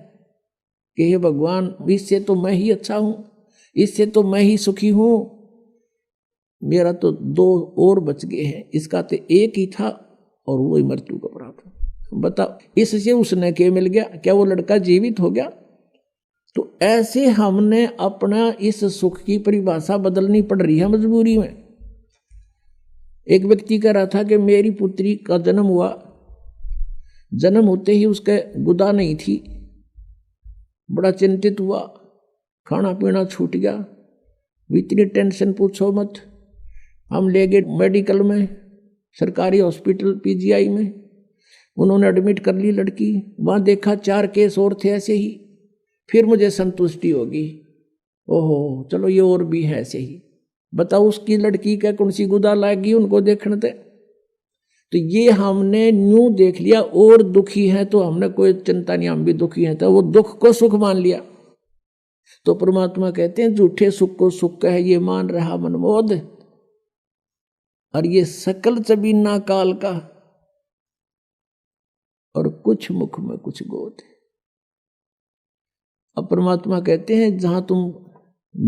कि हे भगवान, इससे तो मैं ही अच्छा हूं, इससे तो मैं ही सुखी हूं, मेरा तो 2 और बच गए हैं, इसका तो एक ही था और वो ही मृत्यु को प्राप्त। बताओ, इससे उसने क्या मिल गया? क्या वो लड़का जीवित हो गया? तो ऐसे हमने अपना इस सुख की परिभाषा बदलनी पड़ रही है मजबूरी में। एक व्यक्ति कह रहा था कि मेरी पुत्री का जन्म हुआ, जन्म होते ही उसके गुदा नहीं थी, बड़ा चिंतित हुआ, खाना पीना छूट गया, इतनी टेंशन पूछो मत। हम ले गए मेडिकल में, सरकारी हॉस्पिटल पीजीआई में, उन्होंने एडमिट कर ली लड़की। वहाँ देखा 4 केस और थे ऐसे ही, फिर मुझे संतुष्टि होगी, ओहो चलो ये और भी है ऐसे ही। बताओ उसकी लड़की क्या कौन सी गुदा लाएगी उनको देखने थे। तो ये हमने न्यू देख लिया, और दुखी है तो हमने कोई चिंता नहीं, हम भी दुखी हैं, तो वो दुख को सुख मान लिया। तो परमात्मा कहते हैं झूठे सुख को सुख है ये मान रहा मनमोद, और ये सकल चबीना काल का, और कुछ मुख में कुछ गोद। अब परमात्मा कहते हैं जहां तुम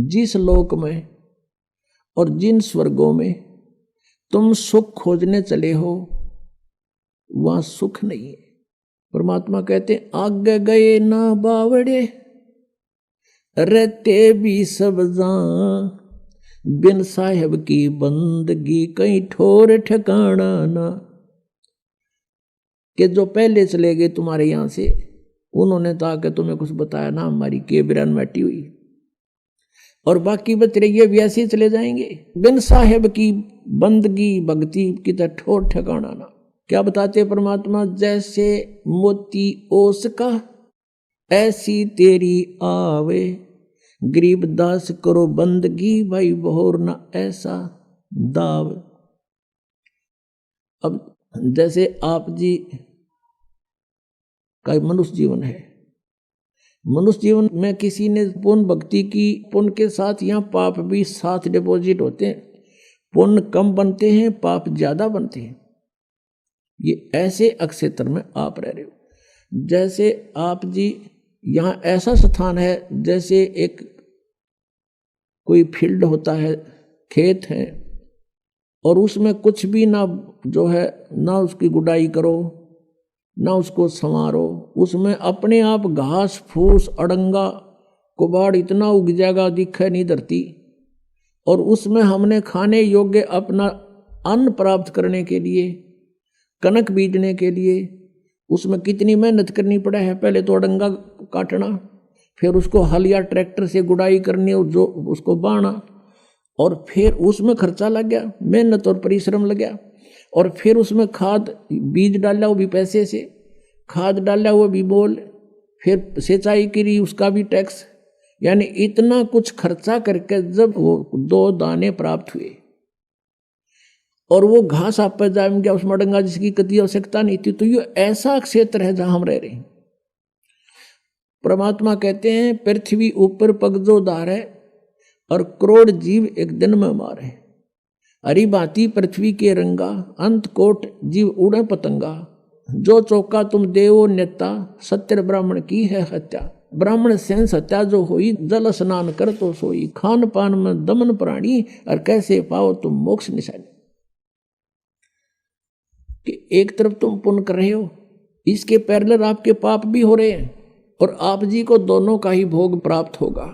जिस लोक में और जिन स्वर्गों में तुम सुख खोजने चले हो वहां सुख नहीं है। परमात्मा कहते हैं आगे गए ना बावड़े, रहते भी सब जान, बिन साहेब की बंदगी कहीं ठोर ठिकाना ना। कि जो पहले चले गए तुम्हारे यहां से, उन्होंने तो आके तुम्हें कुछ बताया ना, हमारी के बिरान मैटी हुई, और बाकी बच रही भी ऐसे ही चले जाएंगे। बिन साहेब की बंदगी भक्ति की तो ठोर ठिकाना ना। क्या बताते परमात्मा? जैसे मोती ओस का ऐसी तेरी आवे, गरीब दास करो बंदगी भाई बहोर ना ऐसा दाव। अब जैसे आप जी का मनुष्य जीवन है, मनुष्य जीवन में किसी ने पुण्य भक्ति की, पुण्य के साथ यहाँ पाप भी साथ डिपॉजिट होते हैं, पुण्य कम बनते हैं पाप ज्यादा बनते हैं। ये ऐसे अक्षेत्र में आप रह रहे हो। जैसे आप जी यहाँ ऐसा स्थान है, जैसे एक कोई फील्ड होता है, खेत है, और उसमें कुछ भी ना जो है, ना उसकी गुडाई करो ना उसको संवारो, उसमें अपने आप घास फूस अड़ंगा कुबाड़ इतना उग जाएगा दिखे नहीं धरती, और उसमें हमने खाने योग्य अपना अन्न प्राप्त करने के लिए, कनक बीजने के लिए उसमें कितनी मेहनत करनी पड़े है। पहले तो अड़ंगा काटना, फिर उसको हल या ट्रैक्टर से गुडाई करनी, जो उसको बाना, और फिर उसमें खर्चा लग गया, मेहनत और परिश्रम लग गया। और फिर उसमें खाद बीज डाला वो भी पैसे से, खाद डाला वो भी मोल, फिर सिंचाई करी उसका भी टैक्स, यानी इतना कुछ खर्चा करके जब वो 2 दाने प्राप्त हुए और वो घास आप पर जाम गया उस मडंगा जिसकी कति आवश्यकता नहीं थी, तो ये ऐसा क्षेत्र है जहां हम रह रहे हैं। परमात्मा कहते हैं पृथ्वी ऊपर पगजो धारे और करोड़ जीव एक दिन में मारे, हरी भांति पृथ्वी के रंगा, अंत कोट जीव उड़े पतंगा, जो चौका तुम देवो नेता, सत्य ब्राह्मण की है हत्या, ब्राह्मण सेंस हत्या जो होई, जल स्नान कर तो सोई, खान पान में दमन प्राणी, और कैसे पाओ तुम मोक्ष निशानी। कि एक तरफ तुम पुण्य कर रहे हो, इसके पैरेलल आपके पाप भी हो रहे हैं, और आप जी को दोनों का ही भोग प्राप्त होगा।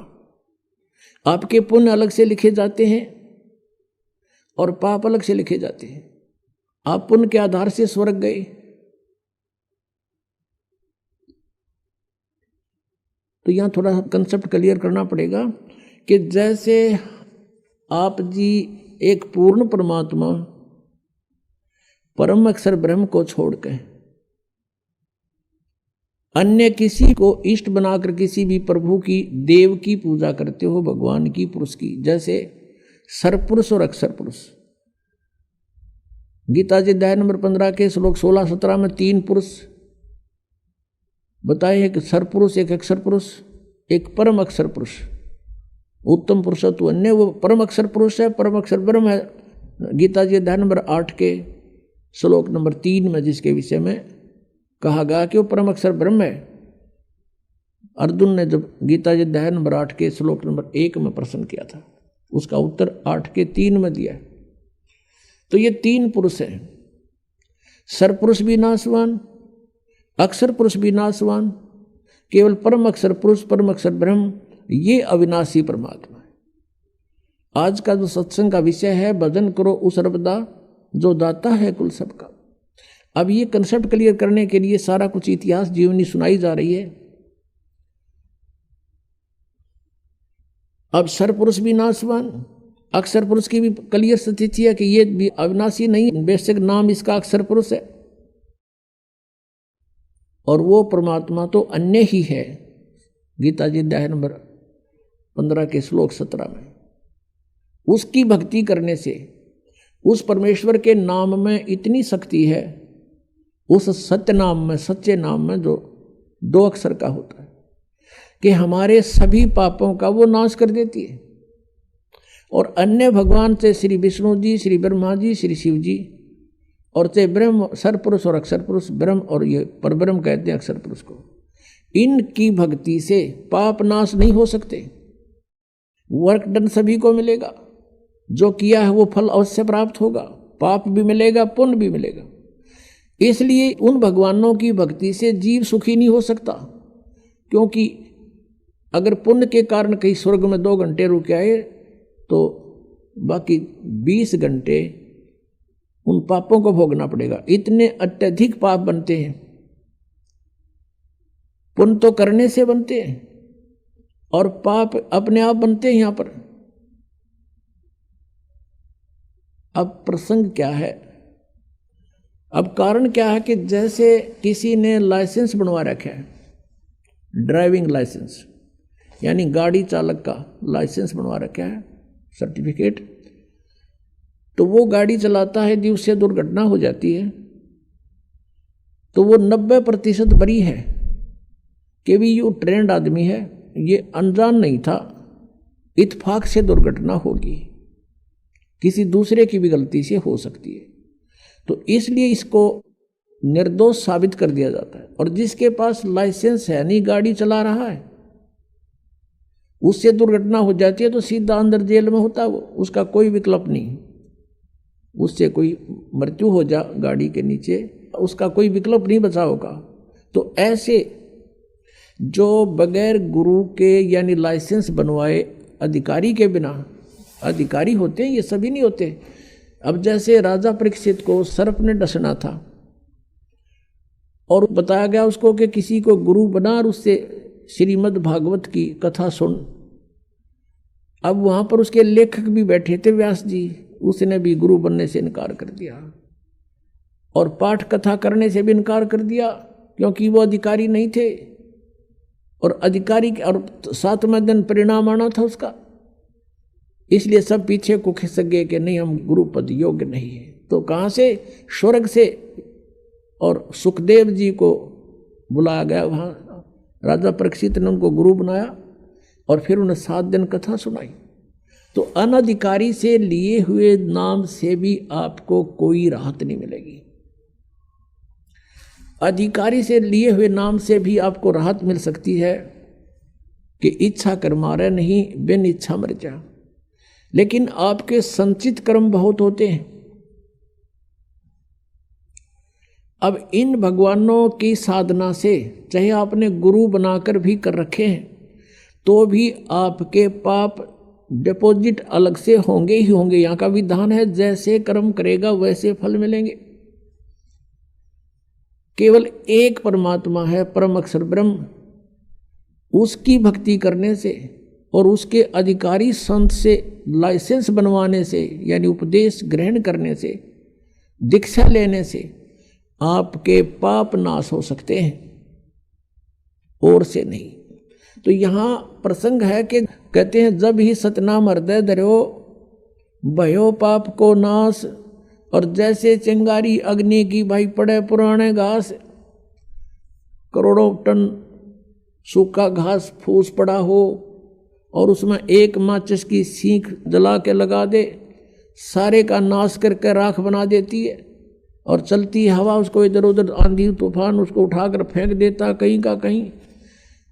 आपके पुण्य अलग से लिखे जाते हैं और पाप अलग से लिखे जाते हैं। आप पुण्य के आधार से स्वर्ग गए, तो यहां थोड़ा कंसेप्ट क्लियर करना पड़ेगा कि जैसे आप जी एक पूर्ण परमात्मा परम अक्षर ब्रह्म को छोड़कर अन्य किसी को इष्ट बनाकर किसी भी प्रभु की, देव की पूजा करते हो, भगवान की, पुरुष की, जैसे सरपुरुष और अक्षर पुरुष। गीता जी अध्याय नंबर 15 के श्लोक 16-17 में 3 पुरुष बताए हैं कि सरपुरुष, एक अक्षर पुरुष, एक परम अक्षर पुरुष। उत्तम पुरुष तो अन्य वो परम अक्षर पुरुष है, परम अक्षर ब्रह्म है। गीता जी अध्याय नंबर 8 के श्लोक नंबर 3 में जिसके विषय में कहा गया कि वो परम अक्षर ब्रह्म है। अर्जुन ने जब गीता जी अध्याय नंबर 8 के श्लोक नंबर 1 में प्रश्न किया था, उसका उत्तर 8 के 3 में दिया। तो ये 3 पुरुष हैं, सरपुरुष भी नाशवान, अक्षर पुरुष भी नाशवान, केवल परम अक्षर पुरुष, परम अक्षर ब्रह्म, ये अविनाशी परमात्मा है। आज का जो सत्संग का विषय है, भजन करो उस सर्वदा जो दाता है कुल सबका। अब ये कंसेप्ट क्लियर करने के लिए सारा कुछ इतिहास जीवनी सुनाई जा रही है। अब सरपुरुष भी नाशवान, अक्षर पुरुष की भी क्लियर स्थिति है कि ये भी अविनाशी नहीं, बेशक नाम इसका अक्षर पुरुष है, और वो परमात्मा तो अन्य ही है। गीता जी अध्याय नंबर 15 के श्लोक 17 में उसकी भक्ति करने से उस परमेश्वर के नाम में इतनी शक्ति है, उस सत्य नाम में, सच्चे नाम में जो 2 अक्षर का होता है, कि हमारे सभी पापों का वो नाश कर देती है। और अन्य भगवान से श्री विष्णु जी, श्री ब्रह्मा जी, श्री शिव जी, और चाहे ब्रह्म सरपुरुष और अक्षर पुरुष, ब्रह्म और ये परब्रह्म कहते हैं अक्षर पुरुष को, इनकी भक्ति से पाप नाश नहीं हो सकते। वर्क डन सभी को मिलेगा, जो किया है वो फल अवश्य प्राप्त होगा, पाप भी मिलेगा, पुण्य भी मिलेगा। इसलिए उन भगवानों की भक्ति से जीव सुखी नहीं हो सकता, क्योंकि अगर पुण्य के कारण कहीं स्वर्ग में 2 घंटे रुक आए तो बाकी 20 घंटे उन पापों को भोगना पड़ेगा। इतने अत्यधिक पाप बनते हैं। पुण्य तो करने से बनते हैं और पाप अपने आप बनते हैं। यहां पर अब प्रसंग क्या है, अब कारण क्या है कि जैसे किसी ने लाइसेंस बनवा रखा है, ड्राइविंग लाइसेंस यानी गाड़ी चालक का लाइसेंस बनवा रखा है, सर्टिफिकेट, तो वो गाड़ी चलाता है, यदि उससे दुर्घटना हो जाती है तो वो 90% बरी है कि भी ये ट्रेंड आदमी है, ये अनजान नहीं था, इत्तेफाक से दुर्घटना होगी, किसी दूसरे की भी गलती से हो सकती है। तो इसलिए इसको निर्दोष साबित कर दिया जाता है। और जिसके पास लाइसेंस है, नहीं गाड़ी चला रहा है, उससे दुर्घटना हो जाती है तो सीधा अंदर जेल में होता है वो, उसका कोई विकल्प नहीं। उससे कोई मृत्यु हो जा गाड़ी के नीचे, उसका कोई विकल्प नहीं बचा होगा। तो ऐसे जो बगैर गुरु के यानी लाइसेंस बनवाए अधिकारी के बिना अधिकारी होते हैं, ये सभी नहीं होते। अब जैसे राजा परीक्षित को सर्प ने डसना था और बताया गया उसको कि किसी को गुरु बना और उससे श्रीमद् भागवत की कथा सुन। अब वहां पर उसके लेखक भी बैठे थे, व्यास जी, उसने भी गुरु बनने से इनकार कर दिया। और पाठ कथा करने से भी इनकार कर दिया क्योंकि वो अधिकारी नहीं थे, और अधिकारी और 7वें दिन परिणाम आना था उसका, इसलिए सब पीछे को खिसक गए कि नहीं, हम गुरु पद योग्य नहीं है। तो कहाँ से? स्वर्ग से। और सुखदेव जी को बुलाया गया, वहाँ राजा परीक्षित ने उनको गुरु बनाया और फिर उन्हें 7 दिन कथा सुनाई। तो अनधिकारी से लिए हुए नाम से भी आपको कोई राहत नहीं मिलेगी, अधिकारी से लिए हुए नाम से भी आपको राहत मिल सकती है कि इच्छा कर मारे नहीं, बिन इच्छा मर जा। लेकिन आपके संचित कर्म बहुत होते हैं। अब इन भगवानों की साधना से, चाहे आपने गुरु बनाकर भी कर रखे हैं, तो भी आपके पाप डिपॉजिट अलग से होंगे ही होंगे। यहाँ का विधान है, जैसे कर्म करेगा वैसे फल मिलेंगे। केवल एक परमात्मा है, परम अक्षर ब्रह्म, उसकी भक्ति करने से और उसके अधिकारी संत से लाइसेंस बनवाने से, यानी उपदेश ग्रहण करने से, दीक्षा लेने से आपके पाप नाश हो सकते हैं, और से नहीं। तो यहाँ प्रसंग है कि कहते हैं, जब ही सतनाम हृदय धरो भयो पाप को नाश। और जैसे चिंगारी अग्नि की भाई पड़े पुराने घास, करोड़ों टन सूखा घास फूस पड़ा हो और उसमें एक माचिस की सीख जला के लगा दे, सारे का नाश करके राख बना देती है। और चलती हवा उसको इधर उधर, आंधी तूफान उसको उठाकर फेंक देता कहीं का कहीं,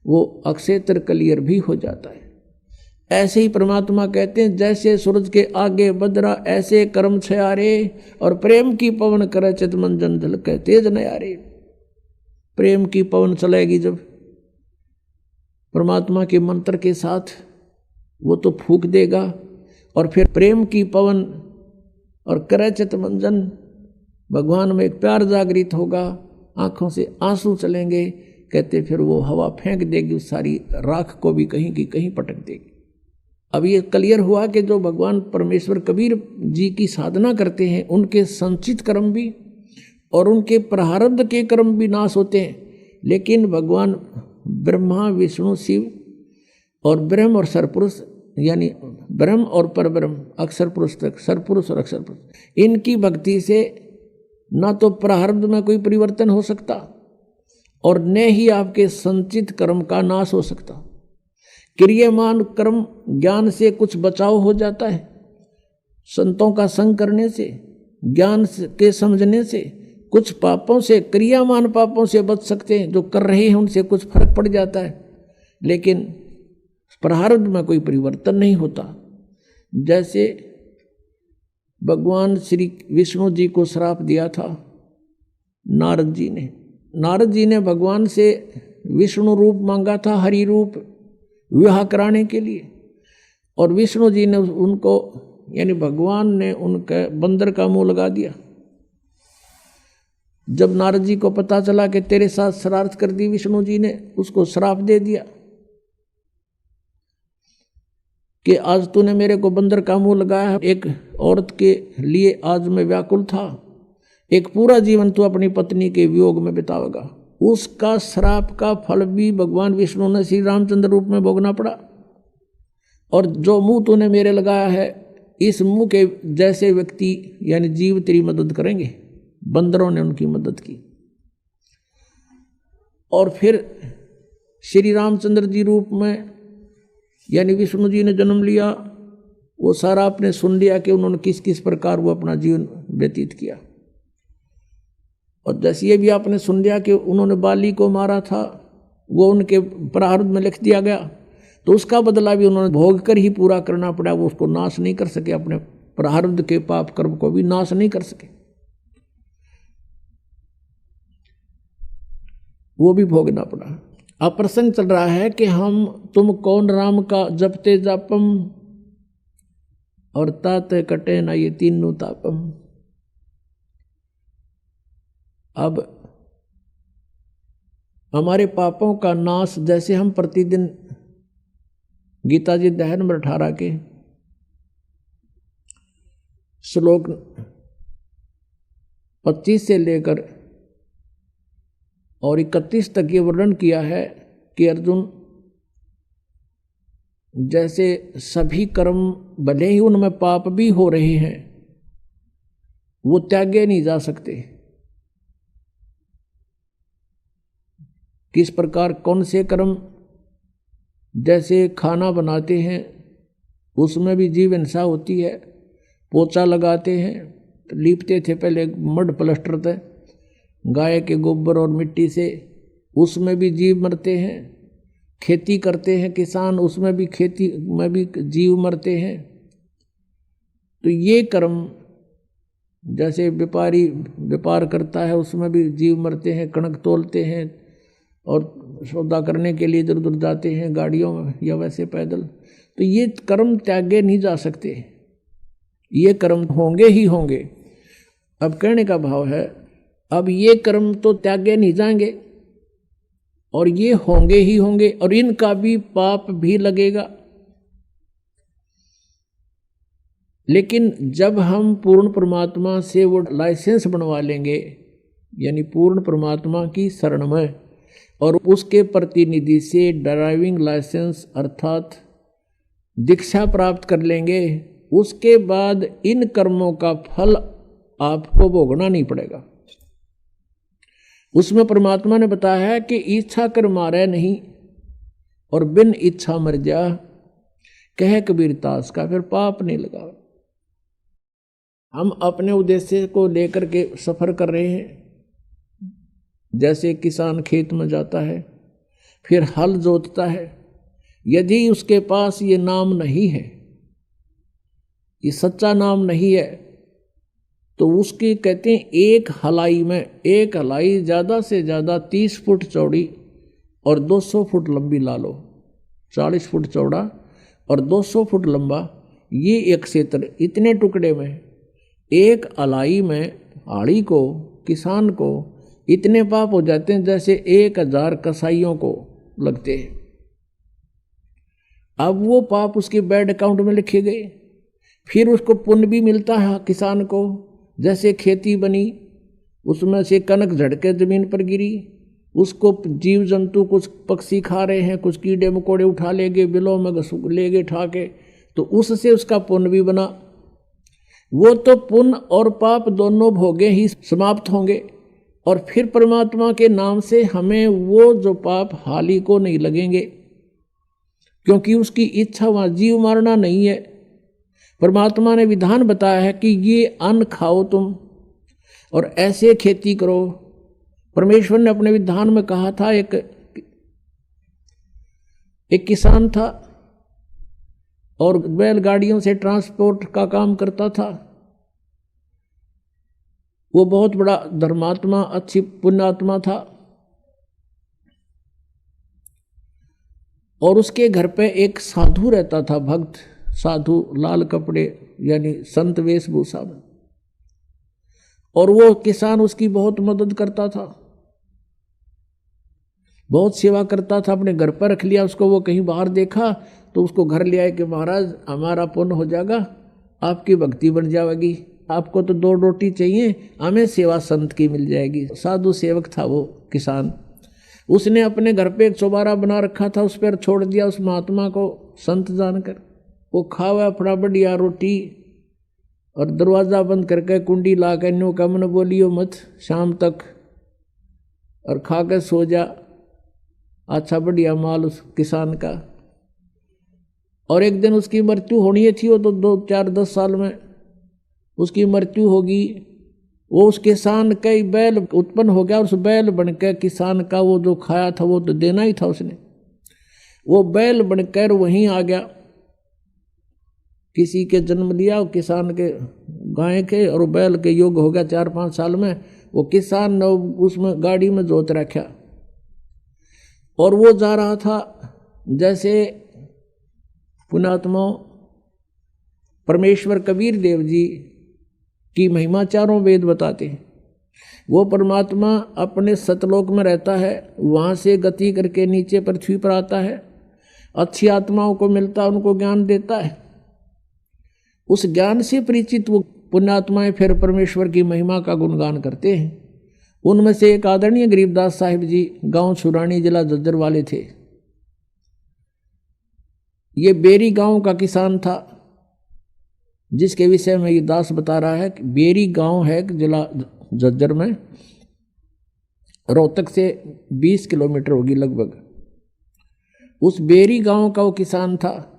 वो अक्षेत्र क्लियर भी हो जाता है। ऐसे ही परमात्मा कहते हैं, जैसे सूरज के आगे बदरा ऐसे कर्म छयारे, और प्रेम की पवन करे चित मंजन धल के तेज नयारे। प्रेम की पवन चलेगी जब परमात्मा के मंत्र के साथ, वो तो फूंक देगा, और फिर प्रेम की पवन और करे चित मंजन, भगवान में एक प्यार जागृत होगा, आंखों से आंसू चलेंगे। कहते फिर वो हवा फेंक देगी उस सारी राख को भी, कहीं की कहीं पटक देगी। अब ये क्लियर हुआ कि जो भगवान परमेश्वर कबीर जी की साधना करते हैं, उनके संचित कर्म भी और उनके प्रारब्ध के कर्म भी नाश होते हैं। लेकिन भगवान ब्रह्मा विष्णु शिव और ब्रह्म और सरपुरुष, यानी ब्रह्म और परब्रह्म, अक्षर पुरुष तक, सरपुरुष और अक्षर पुरुष, इनकी भक्ति से ना तो प्रारब्ध में कोई परिवर्तन हो सकता और न ही आपके संचित कर्म का नाश हो सकता। क्रियमान कर्म ज्ञान से कुछ बचाव हो जाता है, संतों का संग करने से, ज्ञान के समझने से कुछ पापों से, क्रियामान पापों से बच सकते हैं। जो कर रहे हैं उनसे कुछ फर्क पड़ जाता है, लेकिन प्रारब्ध में कोई परिवर्तन नहीं होता। जैसे भगवान श्री विष्णु जी को श्राप दिया था नारद जी ने। नारद जी ने भगवान से विष्णु रूप मांगा था, हरि रूप, विवाह कराने के लिए, और विष्णु जी ने उनको, यानी भगवान ने उनके बंदर का मुंह लगा दिया। जब नारद जी को पता चला कि तेरे साथ शरारत कर दी विष्णु जी ने, उसको श्राप दे दिया कि आज तूने मेरे को बंदर का मुंह लगाया है। एक औरत के लिए आज मैं व्याकुल था, एक पूरा जीवन तू अपनी पत्नी के वियोग में बितावेगा। उसका श्राप का फल भी भगवान विष्णु ने श्री रामचंद्र रूप में भोगना पड़ा। और जो मुंह तूने मेरे लगाया है, इस मुंह के जैसे व्यक्ति यानी जीव तेरी मदद करेंगे। बंदरों ने उनकी मदद की। और फिर श्री रामचंद्र जी रूप में यानी विष्णु जी ने जन्म लिया। वो सारा आपने सुन लिया कि उन्होंने किस किस प्रकार वो अपना जीवन व्यतीत किया। और जैसे ये भी आपने सुन लिया कि उन्होंने बाली को मारा था, वो उनके प्रारब्ध में लिख दिया गया, तो उसका बदला भी उन्होंने भोग कर ही पूरा करना पड़ा। वो उसको नाश नहीं कर सके, अपने प्रारब्ध के पाप कर्म को भी नाश नहीं कर सके, वो भी भोगना पड़ा। अब प्रसंग चल रहा है कि हम तुम कौन राम का जपते जापम, और ताते कटे ना ये तीनों तापम। अब हमारे पापों का नाश, जैसे हम प्रतिदिन गीता जी अध्याय नंबर 18 के श्लोक 25 से लेकर और 31 तक ये वर्णन किया है कि अर्जुन, जैसे सभी कर्म भले ही उनमें पाप भी हो रहे हैं, वो त्यागे नहीं जा सकते। किस प्रकार, कौन से कर्म? जैसे खाना बनाते हैं उसमें भी जीव हिंसा होती है, पोछा लगाते हैं तो लीपते थे पहले मड प्लास्टर थे गाय के गोबर और मिट्टी से, उसमें भी जीव मरते हैं। खेती करते हैं किसान, उसमें भी खेती में भी जीव मरते हैं। तो ये कर्म, जैसे व्यापारी व्यापार करता है उसमें भी जीव मरते हैं, कणक तोलते हैं और सौदा करने के लिए इधर उधर जाते हैं गाड़ियों में या वैसे पैदल। तो ये कर्म त्यागे नहीं जा सकते, ये कर्म होंगे ही होंगे। अब कहने का भाव है, अब ये कर्म तो त्यागे नहीं जाएंगे और ये होंगे ही होंगे और इनका भी पाप भी लगेगा। लेकिन जब हम पूर्ण परमात्मा से वो लाइसेंस बनवा लेंगे, यानी पूर्ण परमात्मा की शरण में, और उसके प्रतिनिधि से ड्राइविंग लाइसेंस अर्थात दीक्षा प्राप्त कर लेंगे, उसके बाद इन कर्मों का फल आपको भोगना नहीं पड़ेगा। उसमें परमात्मा ने बताया है कि इच्छा कर मारे नहीं और बिन इच्छा मर जा, कह कबीर दास का फिर पाप नहीं लगा। हम अपने उद्देश्य को लेकर के सफर कर रहे हैं। जैसे किसान खेत में जाता है, फिर हल जोतता है, यदि उसके पास ये नाम नहीं है, ये सच्चा नाम नहीं है, तो उसकी कहते हैं एक हलाई में, एक हलाई ज़्यादा से ज़्यादा 30 फुट चौड़ी और 200 फुट लंबी ला लो, 40 फुट चौड़ा और 200 फुट लंबा, ये एक क्षेत्र, इतने टुकड़े में एक हलाई में हाड़ी को, किसान को इतने पाप हो जाते हैं जैसे 1000 कसाईयों को लगते हैं। अब वो पाप उसके बैंक अकाउंट में लिखे गए, फिर उसको पुण्य भी मिलता है किसान को। जैसे खेती बनी, उसमें से कनक झड़के जमीन पर गिरी, उसको जीव जंतु कुछ पक्षी खा रहे हैं, कुछ कीड़े मकोड़े उठा ले गए, बिलों में ले गए ठा के, तो उससे उसका पुण्य भी बना। वो तो पुण्य और पाप दोनों भोगे ही समाप्त होंगे और फिर परमात्मा के नाम से हमें वो जो पाप हाली को नहीं लगेंगे, क्योंकि उसकी इच्छा वहाँ जीव मारना नहीं है। परमात्मा ने विधान बताया है कि ये अन्न खाओ तुम और ऐसे खेती करो। परमेश्वर ने अपने विधान में कहा था, एक किसान था और बैलगाड़ियों से ट्रांसपोर्ट का काम करता था। वो बहुत बड़ा धर्मात्मा, अच्छी पुण्यात्मा था और उसके घर पे एक साधु रहता था, भक्त साधु, लाल कपड़े यानी संत वेशभूषा में, और वो किसान उसकी बहुत मदद करता था, बहुत सेवा करता था। अपने घर पर रख लिया उसको, वो कहीं बाहर देखा तो उसको घर ले आए कि महाराज हमारा पुण्य हो जाएगा, आपकी भक्ति बन जाएगी, आपको तो 2 रोटी चाहिए, हमें सेवा संत की मिल जाएगी। साधु सेवक था वो किसान। उसने अपने घर पे एक चौबारा बना रखा था, उस पर छोड़ दिया उस महात्मा को संत जानकर। वो खावा अपना बढ़िया रोटी और दरवाज़ा बंद करके कुंडी ला के नो का मन बोलियो मत शाम तक, और खा के सो जा। अच्छा बढ़िया माल उस किसान का। और एक दिन उसकी मृत्यु होनी थी, वो तो 2, 4, 10 साल में उसकी मृत्यु होगी। वो उस किसान का ही बैल उत्पन्न हो गया, उस बैल बनकर किसान का वो जो खाया था वो तो देना ही था उसने। वो बैल बनकर वहीं आ गया, किसी के जन्म लिया, किसान के गाय के और बैल के योग हो गया। 4-5 साल में वो किसान ने उसमें गाड़ी में जोत रखा और वो जा रहा था। जैसे पुण्यात्मा परमेश्वर कबीर देव जी की महिमा चारों वेद बताते हैं। वो परमात्मा अपने सतलोक में रहता है, वहाँ से गति करके नीचे पृथ्वी पर आता है, अच्छी आत्माओं को मिलता है, उनको ज्ञान देता है। उस ज्ञान से परिचित वो पुण्यात्माएं फिर परमेश्वर की महिमा का गुणगान करते हैं। उनमें से एक आदरणीय गरीबदास साहिब जी गांव छुरानी जिला झज्जर वाले थे। ये बेरी गांव का किसान था, जिसके विषय में ये दास बता रहा है कि बेरी गांव है जिला झज्जर में, रोहतक से 20 किलोमीटर होगी लगभग। उस बेरी गांव का वो किसान था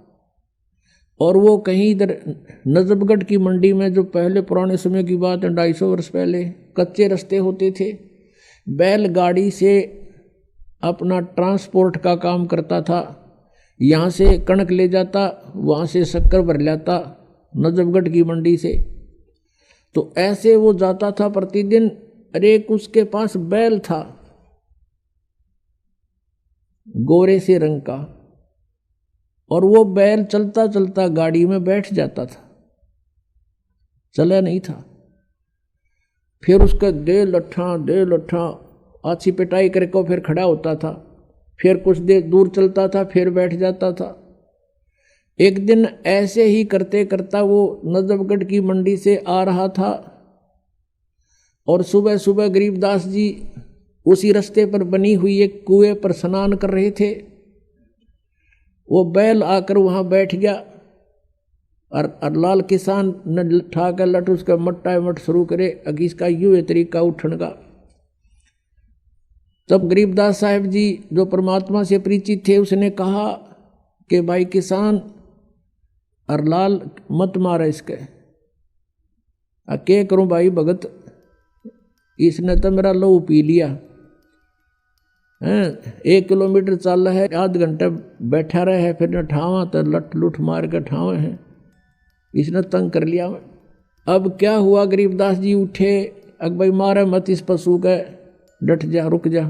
और वो कहीं इधर नजफगढ़ की मंडी में, जो पहले पुराने समय की बात है 250 वर्ष पहले, कच्चे रास्ते होते थे, बैलगाड़ी से अपना ट्रांसपोर्ट का काम करता था। यहाँ से कणक ले जाता, वहाँ से शक्कर भर लाता नजफगढ़ की मंडी से। तो ऐसे वो जाता था प्रतिदिन। एक उसके पास बैल था गोरे से रंग का, और वो बैल चलता चलता गाड़ी में बैठ जाता था, चला नहीं था। फिर उसका दे लट्ठा आछी पिटाई करके फिर खड़ा होता था, फिर कुछ देर दूर चलता था, फिर बैठ जाता था। एक दिन ऐसे ही करते करता वो नजफगढ़ की मंडी से आ रहा था, और सुबह सुबह गरीबदास जी उसी रास्ते पर बनी हुई एक कुएं पर स्नान कर रहे थे। वो बैल आकर वहां बैठ गया, और लाल किसान ने ठा कर लट उसका मट्टा मट शुरू करे, अगी इसका यूं तरीका उठन का। तब गरीबदास साहिब जी जो परमात्मा से परिचित थे, उसने कहा कि भाई किसान, और लाल मत मारा इसके। क्या करूं भाई भगत, इसने तो मेरा लहू पी लिया है। 1 किलोमीटर चल है, आध घंटे बैठा रहे है, फिर न ठावा तो लट लुट मार के ठावे हैं, इसने तंग कर लिया। अब क्या हुआ, गरीबदास जी उठे, अग भाई मारे मत इस पशु के, डट जा, रुक जा।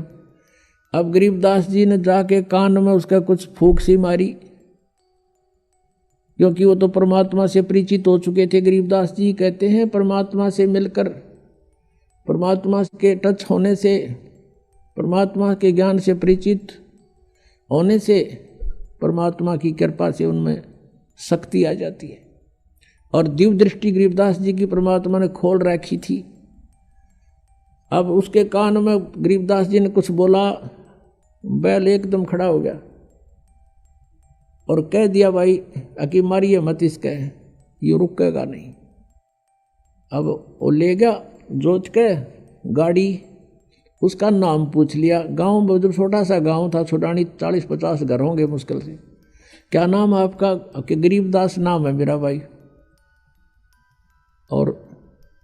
अब गरीबदास जी ने जाके कान में उसका कुछ फूंक सी मारी, क्योंकि वो तो परमात्मा से परिचित हो चुके थे। गरीबदास जी कहते हैं परमात्मा से मिलकर, परमात्मा के टच होने से, परमात्मा के ज्ञान से परिचित होने से, परमात्मा की कृपा से उनमें शक्ति आ जाती है। और दिव्य दृष्टि गरीबदास जी की परमात्मा ने खोल रखी थी। अब उसके कान में गरीबदास जी ने कुछ बोला, बैल एकदम खड़ा हो गया और कह दिया, भाई अकी मारिए मत इसके, ये रुकेगा नहीं। अब वो ले गया जोत के गाड़ी, उसका नाम पूछ लिया। गांव जब छोटा सा गांव था छुटानी, 40-50 घर होंगे मुश्किल से। क्या नाम है आपका? कि गरीबदास नाम है मेरा भाई, और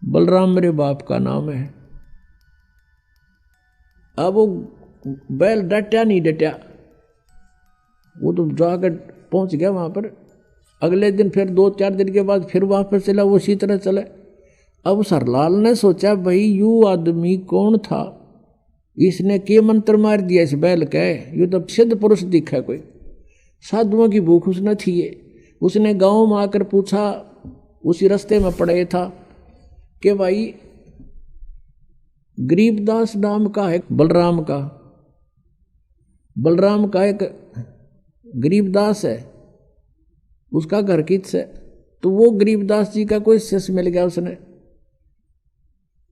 बलराम मेरे बाप का नाम है। अब वो बैल डटा नहीं डटा, वो तो जाकर पहुंच गया वहां पर। अगले दिन फिर 2-4 दिन के बाद फिर वापस चला, वो उसी तरह चले। अब सरलाल ने सोचा, भाई यू आदमी कौन था, इसने के मंत्र मार दिया इस बैल के, यू तो सिद्ध पुरुष दिखा, कोई साधुओं की भूख उसने थी। उसने गांव में आकर पूछा, उसी रास्ते में पड़े था, कि भाई गरीबदास नाम का है, बलराम का एक गरीबदास है, उसका घर किस है? तो वो गरीबदास जी का कोई शिष्य मिल गया उसने।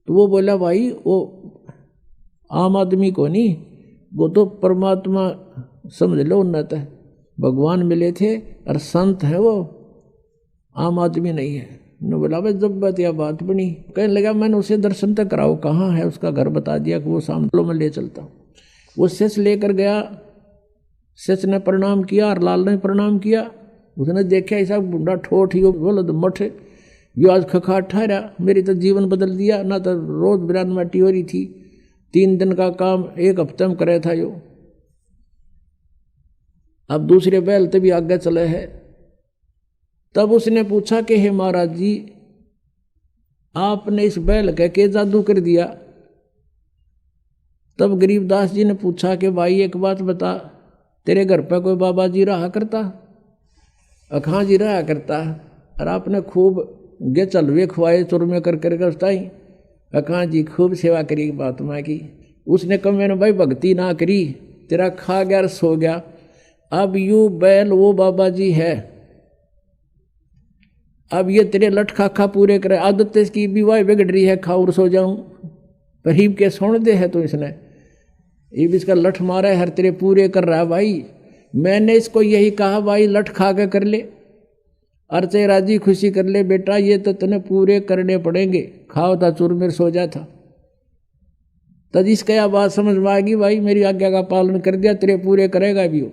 तो वो बोला, भाई वो आम आदमी को नहीं, वो तो परमात्मा समझ लो उन्नत है, भगवान मिले थे और संत है, वो आम आदमी नहीं है। ने बोला, भाई जब बात या बात बनी, कहने लगा मैंने उसे दर्शन तक कराओ, कहाँ है उसका घर बता दिया कि वो सामने में ले चलता हूँ। वो शिष्य लेकर गया, शिष्य ने प्रणाम किया और लाल ने प्रणाम किया। उसने देखा ऐसा बुढ़ा ठोठ ही बोलो तो मठ, यो आज खखा ठहरा, मेरी तो जीवन बदल दिया। ना तो रोज बिरान माटी हो रही थी, 3 दिन का काम 1 हफ्ते में करे था यो। अब दूसरे बैल तभी आगे चले है। तब उसने पूछा कि हे महाराज जी, आपने इस बैल के जादू कर दिया? तब गरीबदास जी ने पूछा कि भाई एक बात बता, तेरे घर पे कोई बाबा जी रहा करता? अखां जी रहा करता, और आपने खूब गे चलवे खुआए चुरमे कर करके उसताई अखां जी खूब सेवा करी महात्मा की। उसने कहा मैंने भाई भक्ति ना करी, तेरा खा गया सो गया। अब यू बैल वो बाबा जी है, अब ये तेरे लठ खाखा पूरे करे, आदत इसकी विवाह बिगड़ रही है, खाऊर सो जाऊं, गरीब के सोन दे है तो इसने ये भी इसका लठ मारा है, हर तेरे पूरे कर रहा है भाई। मैंने इसको यही कहा भाई लठ खा के कर ले, अर्चे राजी खुशी कर ले बेटा, ये तो तने पूरे करने पड़ेंगे, खाओ था चूरमेर सो जा था। तब इसका यह बात समझ में आ गई भाई मेरी आज्ञा का पालन कर दिया, तेरे पूरे करेगा भी वो।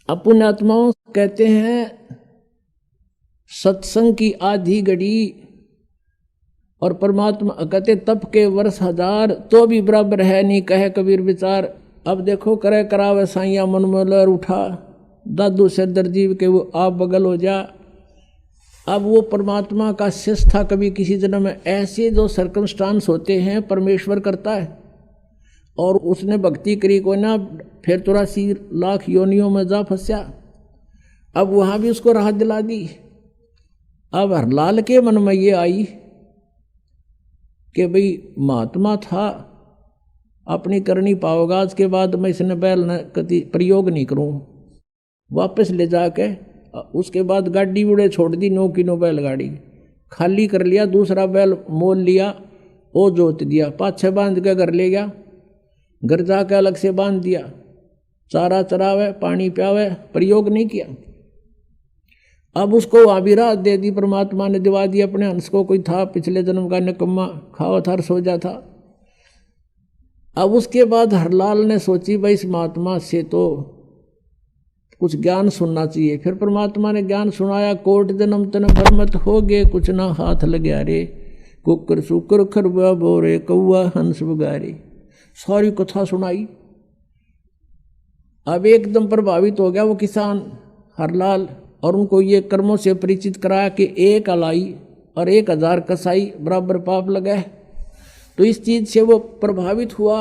अपने आत्माओं कहते हैं सत्संग की आधी घड़ी और परमात्मा कहते तप के वर्ष 1000 तो भी बराबर है नहीं, कहे कबीर विचार। अब देखो करे करावे साइया मन में लहर उठा, दादू से दर्जीव के वो आप बगल हो जा। अब वो परमात्मा का शिष्य था कभी किसी जन्म में, ऐसे जो सर्कमस्टांस होते हैं परमेश्वर करता है। और उसने भक्ति करी कोई ना, फिर 84 लाख योनियों में जा फंसा। अब वहाँ भी उसको राहत दिला दी। अब हरलाल के मन में ये आई कि भाई महात्मा था, अपनी करनी पाओगा, आज के बाद मैं इसने बैल न कति प्रयोग नहीं करूँ। वापस ले जाके उसके बाद गाड़ी उड़े छोड़ दी, 9 किलो बैलगाड़ी खाली कर लिया, दूसरा बैल मोल लिया, वो जोत दिया, पाछे बांध के घर ले गया, घर जाके अलग से बांध दिया, चारा चरावे पानी प्यावे, प्रयोग नहीं किया। अब उसको वहाँ भी राहत दे दी, परमात्मा ने दिवा दी अपने हंस को, कोई था पिछले जन्म का निकम्मा, खाओ था सो जा था। अब उसके बाद हरलाल ने सोची भाई इस महात्मा से तो कुछ ज्ञान सुनना चाहिए। फिर परमात्मा ने ज्ञान सुनाया, कोट जन्म तन भरमत हो गए, कुछ ना हाथ लगे रे, कुकर सुकर खरबा बोरे कौआ हंस बगारे, सारी कथा सुनाई। अब एकदम प्रभावित हो गया वो किसान हरलाल, और उनको ये कर्मों से परिचित कराया कि 1 अलाई और 1000 कसाई बराबर पाप लगा। तो इस चीज़ से वो प्रभावित हुआ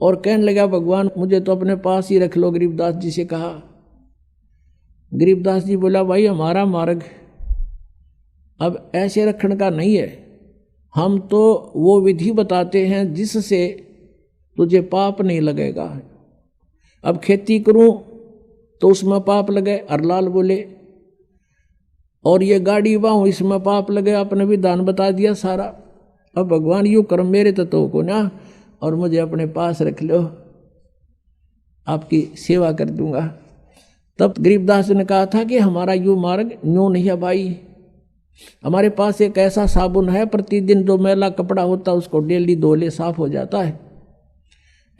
और कहने लगा भगवान मुझे तो अपने पास ही रख लो। गरीबदास जी से कहा। गरीबदास जी बोला भाई हमारा मार्ग अब ऐसे रखने का नहीं है, हम तो वो विधि बताते हैं जिससे तुझे पाप नहीं लगेगा। अब खेती करूं तो उसमें पाप लगे, हरलाल बोले, और ये गाड़ी बाहूं इसमें पाप लगे, आपने विधान बता दिया सारा। अब भगवान यूँ कर्म मेरे तत्व को ना, और मुझे अपने पास रख लो, आपकी सेवा कर दूंगा। तब गरीबदास ने कहा था कि हमारा यूँ मार्ग यूँ नहीं है भाई, हमारे पास एक ऐसा साबुन है, प्रतिदिन जो मैला कपड़ा होता है उसको डेली धो ले, साफ हो जाता है।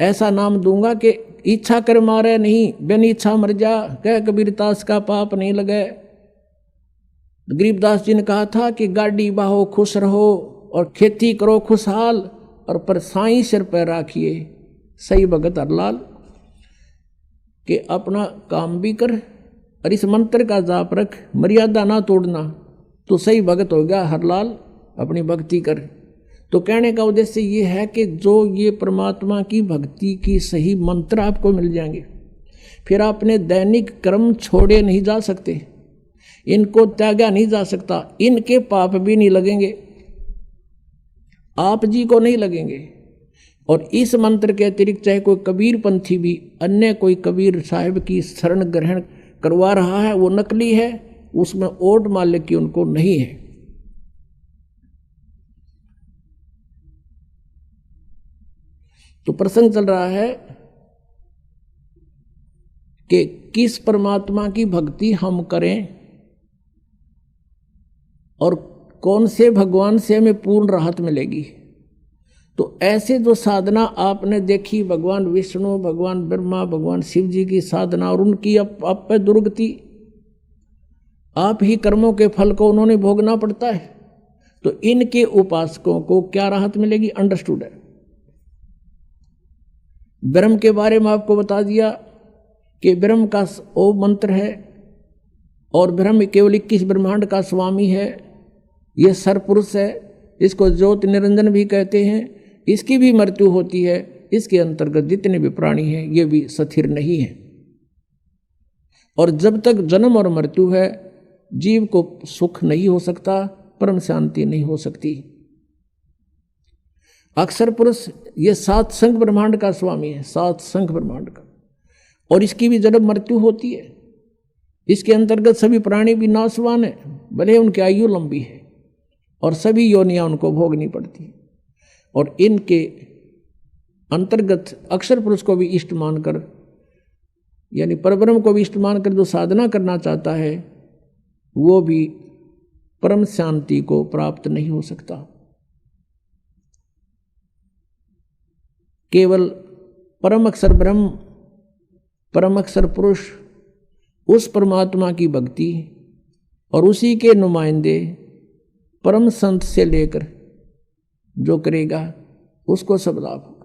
ऐसा नाम दूंगा कि इच्छा कर मारे नहीं, बिन इच्छा मर जा, कह कबीरदास का पाप नहीं लगे। गरीबदास जी ने कहा था कि गाड़ी बाहो खुश रहो और खेती करो खुशहाल, और पर साईं सिर पर राखिए। सही भगत हरलाल कि अपना काम भी कर और इस मंत्र का जाप रख, मर्यादा ना तोड़ना, तो सही भगत हो गया हरलाल, अपनी भक्ति कर। तो कहने का उद्देश्य ये है कि जो ये परमात्मा की भक्ति की सही मंत्र आपको मिल जाएंगे, फिर आपने दैनिक कर्म छोड़े नहीं जा सकते, इनको त्यागा नहीं जा सकता, इनके पाप भी नहीं लगेंगे, आप जी को नहीं लगेंगे। और इस मंत्र के अतिरिक्त चाहे कोई कबीर पंथी भी अन्य कोई कबीर साहिब की शरण ग्रहण करवा रहा है, वो नकली है, उसमें ओट मालिक की उनको नहीं है। तो प्रसंग चल रहा है कि किस परमात्मा की भक्ति हम करें और कौन से भगवान से हमें पूर्ण राहत मिलेगी। तो ऐसे जो साधना आपने देखी, भगवान विष्णु, भगवान ब्रह्मा, भगवान शिव जी की साधना, और उनकी आप पे दुर्गति, आप ही कर्मों के फल को उन्होंने भोगना पड़ता है। तो इनके उपासकों को क्या राहत मिलेगी, अंडरस्टूड है। ब्रह्म के बारे में आपको बता दिया कि ब्रह्म का ओ मंत्र है, और ब्रह्म केवल 21 ब्रह्मांड का स्वामी है, यह सरपुरुष है, इसको ज्योत निरंजन भी कहते हैं। इसकी भी मृत्यु होती है, इसके अंतर्गत जितने भी प्राणी हैं ये भी स्थिर नहीं है। और जब तक जन्म और मृत्यु है, जीव को सुख नहीं हो सकता, परम शांति नहीं हो सकती। अक्षर पुरुष ये 7 संघ ब्रह्मांड का स्वामी है, 7 संघ ब्रह्मांड का, और इसकी भी जन्म मृत्यु होती है। इसके अंतर्गत सभी प्राणी भी नाशवान है, भले उनकी आयु लंबी है और सभी योनियां उनको भोगनी पड़ती है। और इनके अंतर्गत अक्षर पुरुष को भी इष्ट मानकर, यानी परब्रह्म को भी इष्ट मानकर जो साधना करना चाहता है वो भी परम शांति को प्राप्त नहीं हो सकता। केवल परम अक्षर ब्रह्म, परम अक्षर पुरुष, उस परमात्मा की भक्ति और उसी के नुमाइंदे परम संत से लेकर जो करेगा उसको सब लाभ।